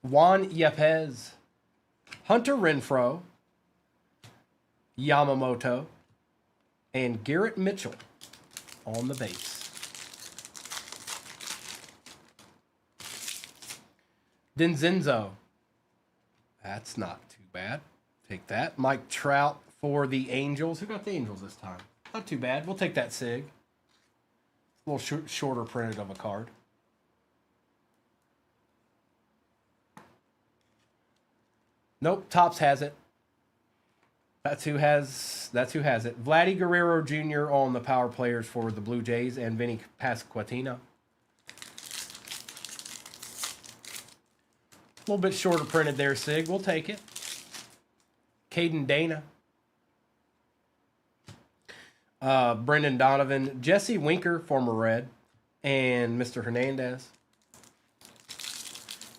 Speaker 1: Juan Yepez. Hunter Renfroe. Yamamoto. And Garrett Mitchell on the base. Denzenzo. That's not too bad. Take that. Mike Trout for the Angels. Who got the Angels this time? Not too bad. We'll take that SIG. A little shorter printed of a card. Nope, Topps has it. That's who has it. Vladdy Guerrero Jr. on the power players for the Blue Jays and Vinny Pasquantino. A little bit shorter printed there, Sig. We'll take it. Caden Dana. Brendan Donovan. Jesse Winker, former Red. And Mr. Hernandez.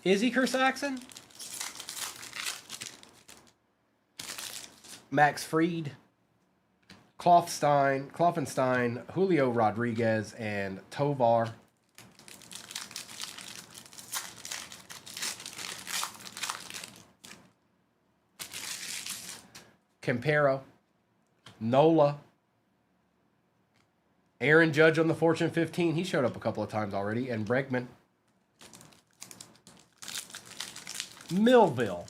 Speaker 1: Izzy Kersaxon. Max Fried. Kloffenstein. Julio Rodriguez. And Tovar. Campero. Nola. Aaron Judge on the Fortune 15. He showed up a couple of times already. And Bregman. Millville.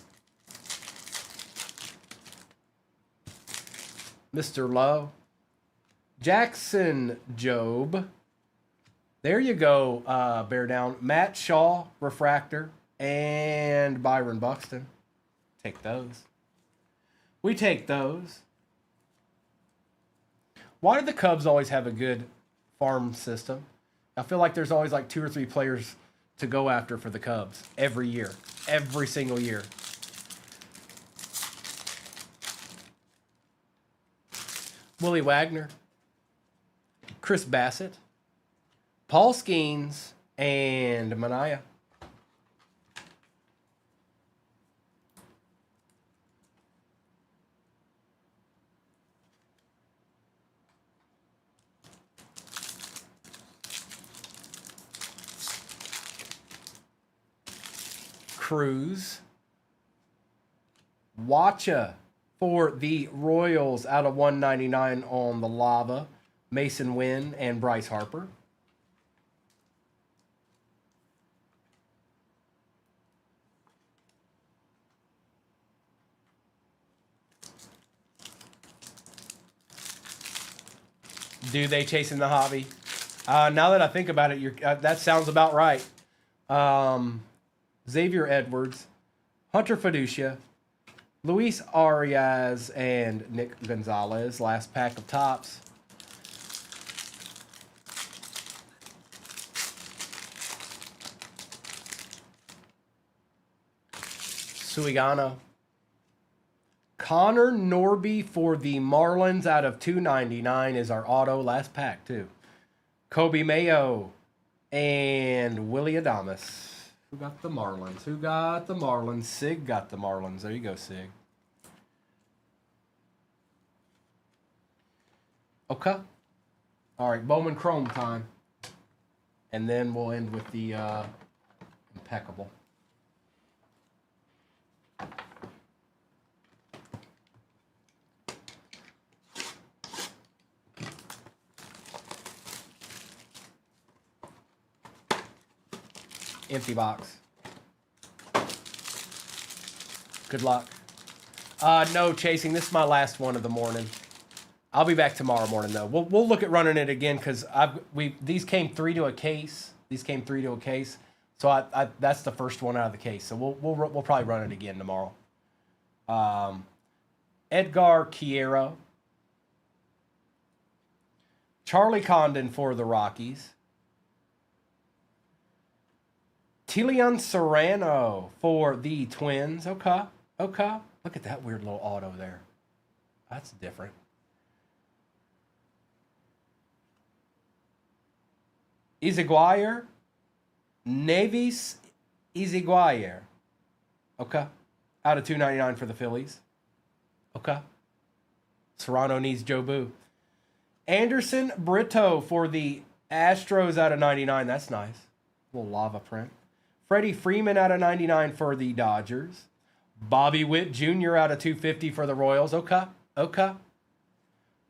Speaker 1: Mr. Lowe. Jackson Jobe. There you go, Bear Down. Matt Shaw, Refractor. And Byron Buxton. Take those. We take those. Why do the Cubs always have a good farm system? I feel like there's always like 2 or 3 players to go after for the Cubs every year. Every single year. Willie Wagner. Chris Bassett. Paul Skeens. And Mania. Cruz. Watcha for the Royals out of 199 on the Lava. Mason Wynn and Bryce Harper. Do they chasing the hobby? Now that I think about it, that sounds about right. Xavier Edwards, Hunter Fiducia, Luis Arias, and Nick Gonzalez. Last pack of tops. Suigano. Connor Norby for the Marlins out of 299 is our auto. Last pack, too. Kobe Mayo and Willie Adames. Who got the Marlins? Who got the Marlins? Sig got the Marlins. There you go, Sig. Okay. All right, Bowman Chrome time. And then we'll end with the impeccable. Empty box. Good luck. No, Chasing. This is my last one of the morning. I'll be back tomorrow morning though. We'll look at running it again because these came 3 to a case. These came 3 to a case. So I that's the first one out of the case. So we'll probably run it again tomorrow. Edgar Quiero. Charlie Condon for the Rockies. Tilian Serrano for the Twins. Okay. Look at that weird little auto there. That's different. Iziguayer. Navis Iziguayer. Okay. Out of 299 for the Phillies. Okay. Serrano needs Joe Boo. Anderson Brito for the Astros out of 99. That's nice. Little lava print. Freddie Freeman out of 99 for the Dodgers. Bobby Witt Jr. out of 250 for the Royals. Okay.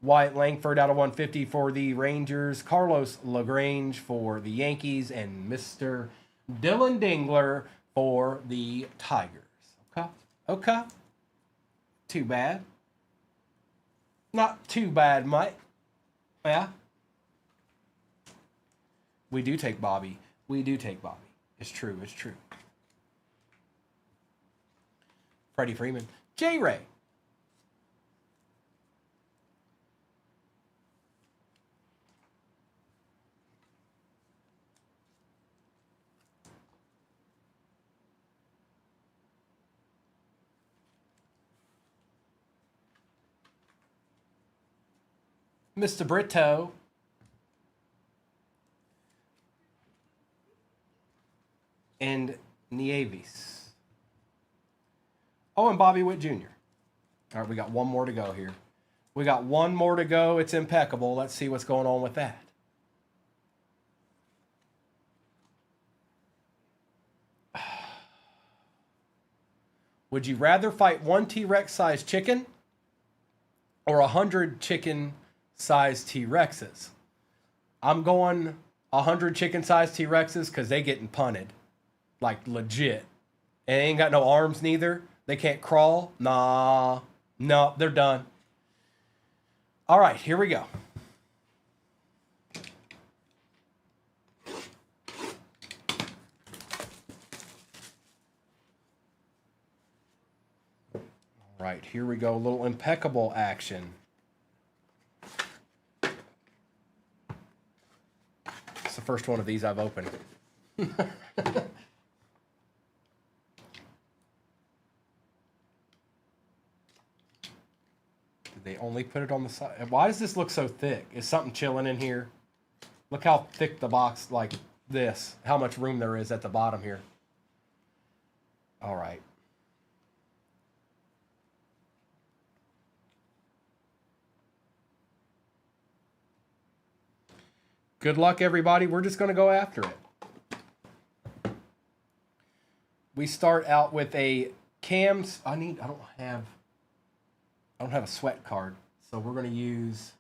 Speaker 1: Wyatt Langford out of 150 for the Rangers. Carlos LaGrange for the Yankees. And Mr. Dylan Dingler for the Tigers. Okay. Too bad. Not too bad, Mike. Yeah. We do take Bobby. It's true. Freddie Freeman. J-Ray. Mr. Brito. And Nieves. Oh, and Bobby Witt Jr. All right, we got one more to go here. It's impeccable. Let's see what's going on with that. Would you rather fight 1 T-Rex sized chicken or 100 chicken sized T-Rexes? I'm going 100 chicken sized T-Rexes because they getting punted. Like legit. And they ain't got no arms neither. They can't crawl. Nah. No, they're done. All right, here we go. All right, here we go. A little impeccable action. the first one of these I've opened. Did they only put it on the side? Why does this look so thick? Is something chilling in here? Look how thick the box, like this, how much room there is at the bottom here. All right. Good luck, everybody. We're just going to go after it. We start out with a Cam's. I don't have a sweat card, so we're going to use.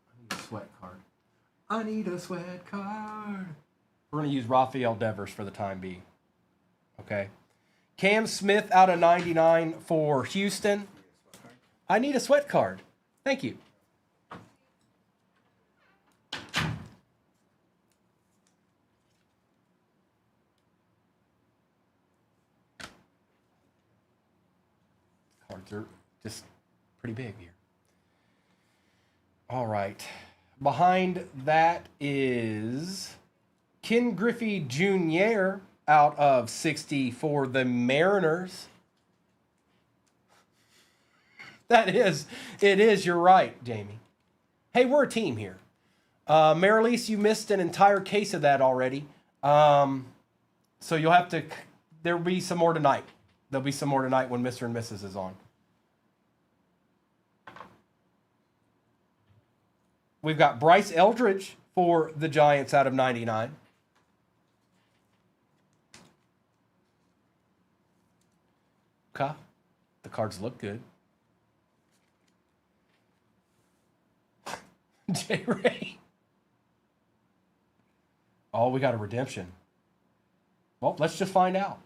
Speaker 1: I need a sweat card. I need a sweat card. We're going to use Rafael Devers for the time being. Okay. Cam Smith out of 99 for Houston. I need a sweat card. Thank you. Cards are just pretty big here. All right. Behind that is Ken Griffey Jr. out of 60 for the Mariners. It is, you're right, Jamie. Hey, we're a team here. Marilise, you missed an entire case of that already. So you'll have to, there'll be some more tonight. There'll be some more tonight when Mr. and Mrs. is on. We've got Bryce Eldridge for the Giants out of 99. Okay. The cards look good. J. Ray. Oh, we got a redemption. Well, let's just find out.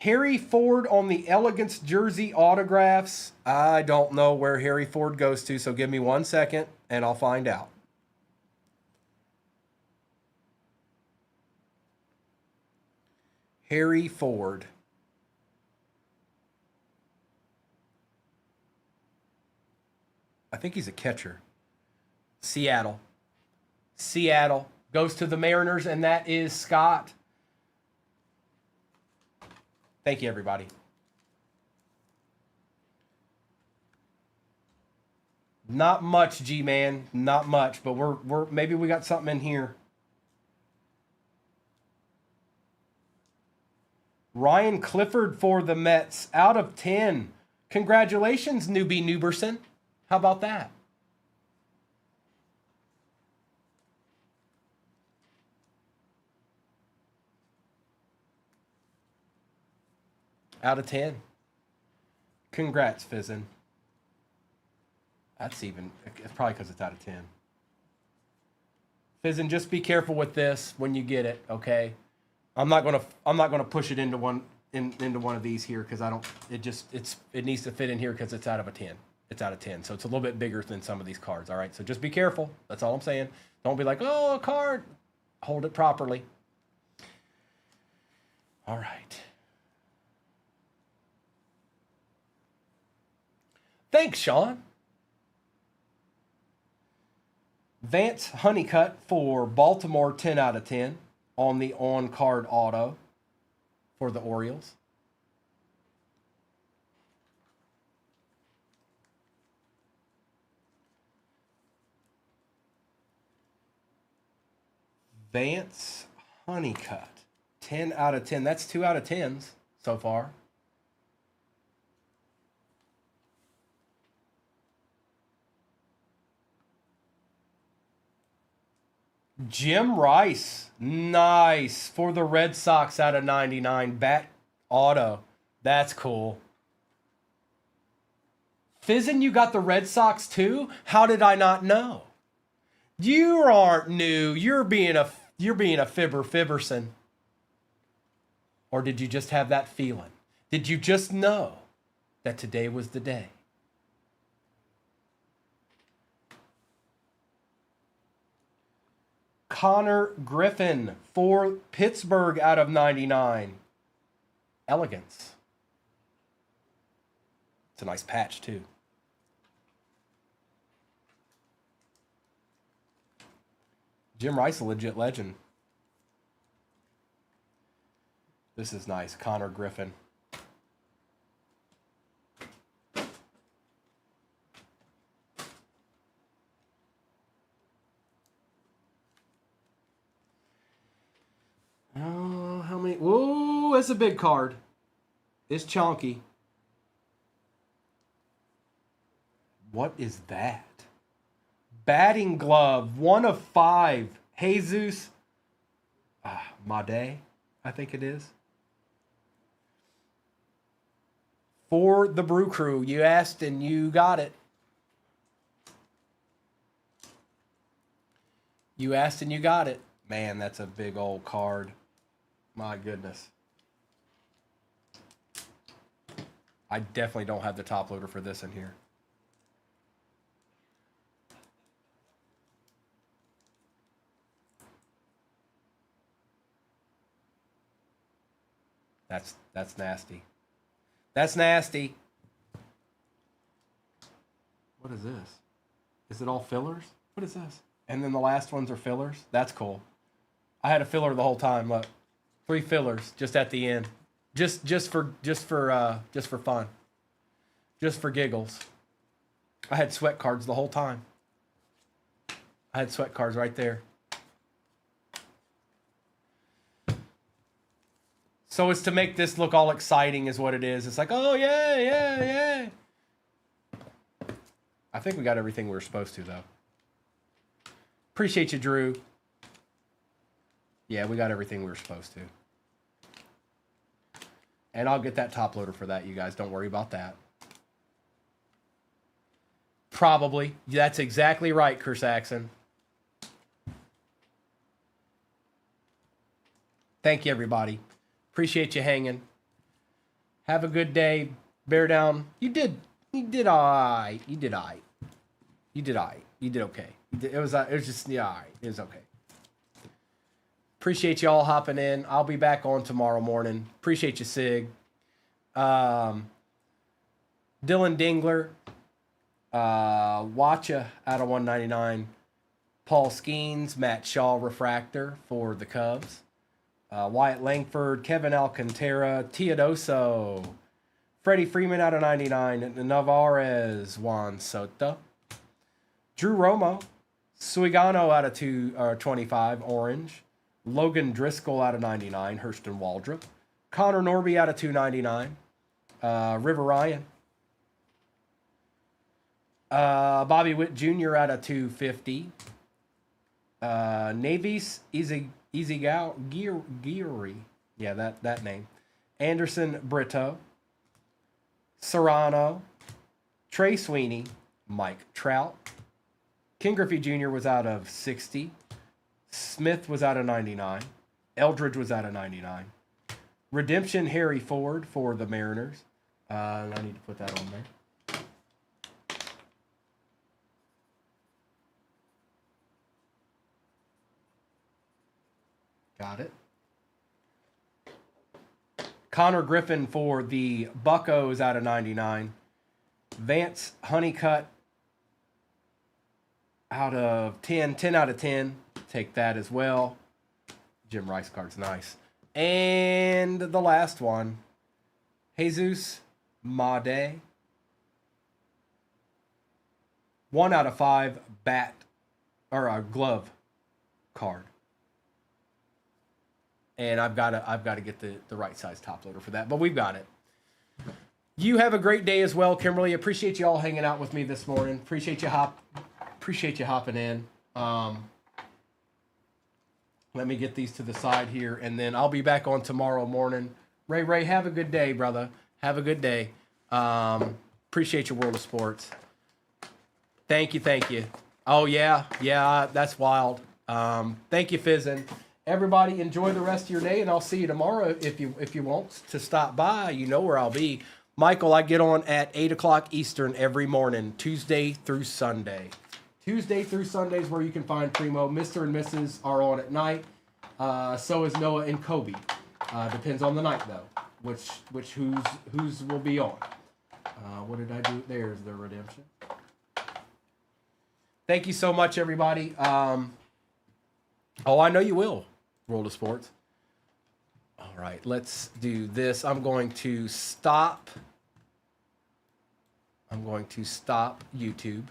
Speaker 1: Harry Ford on the Elegance jersey autographs. I don't know where Harry Ford goes to, so give me 1 second and I'll find out. Harry Ford. I think he's a catcher. Seattle. Seattle goes to the Mariners, and that is Scott. Thank you, everybody. Not much, G-Man. Not much, but we're maybe we got something in here. Ryan Clifford for the Mets out of 10. Congratulations, newbie Newberson. How about that? Out of 10. Congrats, Fizzin. It's probably because it's out of 10. Fizzin, just be careful with this when you get it, okay? I'm not gonna push it into one of these here because it needs to fit in here because it's out of a 10. It's out of 10, so it's a little bit bigger than some of these cards. All right, so just be careful. That's all I'm saying. Don't be like, oh, a card. Hold it properly. All right. Thanks, Sean. Vance Honeycutt for Baltimore, 10 out of 10 on the on-card auto for the Orioles. Vance Honeycutt, 10 out of 10. That's 2 out of 10s so far. Jim Rice, nice, for the Red Sox out of 99. Bat auto. That's cool. Fizzin, you got the Red Sox too? How did I not know? You aren't new. You're being a Fibberson. Or did you just have that feeling? Did you just know that today was the day? Connor Griffin for Pittsburgh out of 99. Elegance. It's a nice patch too. Jim Rice, a legit legend. This is nice. Connor Griffin. Oh, how many? Whoa, it's a big card. It's chunky. What is that? Batting glove, 1/5. Jesus Made, I think it is. For the Brew Crew. You asked and you got it. You asked and you got it. Man, that's a big old card. My goodness. I definitely don't have the top loader for this in here. That's nasty. That's nasty. What is this? Is it all fillers? What is this? And then the last ones are fillers? That's cool. I had a filler the whole time. Look. 3 fillers just at the end. Just for fun. Just for giggles. I had sweat cards the whole time. I had sweat cards right there. So it's to make this look all exciting is what it is. It's like, oh, yeah. I think we got everything we were supposed to, though. Appreciate you, Drew. Yeah, we got everything we were supposed to. And I'll get that top loader for that, you guys. Don't worry about that. Probably. That's exactly right, Kersaxon. Thank you, everybody. Appreciate you hanging. Have a good day. Bear down. You did all right. You did all right. You did all right. You did okay. It was just, yeah, all right. It was okay. Appreciate you all hopping in. I'll be back on tomorrow morning. Appreciate you, Sig. Dylan Dingler. Watcha out of 199. Paul Skeens. Matt Shaw Refractor for the Cubs. Wyatt Langford, Kevin Alcantara, Teodoso, Freddie Freeman out of 99, Navarez, Juan Soto, Drew Romo, Suigano out of 25, orange, Logan Driscoll out of 99, Hurston Waldrop, Connor Norby out of 299, River Ryan, Bobby Witt Jr. out of 250, Navis Easy Geary. Yeah, that name. Anderson Brito. Serrano. Trey Sweeney. Mike Trout. King Griffey Jr. was out of 60. Smith was out of 99. Eldridge was out of 99. Redemption Harry Ford for the Mariners. I need to put that on there. Got it. Connor Griffin for the Buccos out of 99. Vance Honeycutt out of 10. 10 out of 10. Take that as well. Jim Rice card's nice. And the last one. Jesus Made. 1 out of 5 bat or a glove card. And I've got to get the right size top loader for that, but we've got it. You have a great day as well, Kimberly. Appreciate you all hanging out with me this morning. Appreciate you hopping in. Let me get these to the side here, and then I'll be back on tomorrow morning. Ray, have a good day, brother. Have a good day. Appreciate your World of Sports. Thank you. Oh yeah, that's wild. Thank you, Fizzin. Everybody, enjoy the rest of your day, and I'll see you tomorrow if you want to stop by. You know where I'll be. Michael, I get on at 8 o'clock Eastern every morning, Tuesday through Sunday. Tuesday through Sunday is where you can find Primo. Mr. and Mrs. are on at night. So is Noah and Kobe. Depends on the night, though, whose will be on. What did I do? There's the redemption. Thank you so much, everybody. Oh, I know you will, World of Sports. All right, let's do this. I'm going to stop YouTube.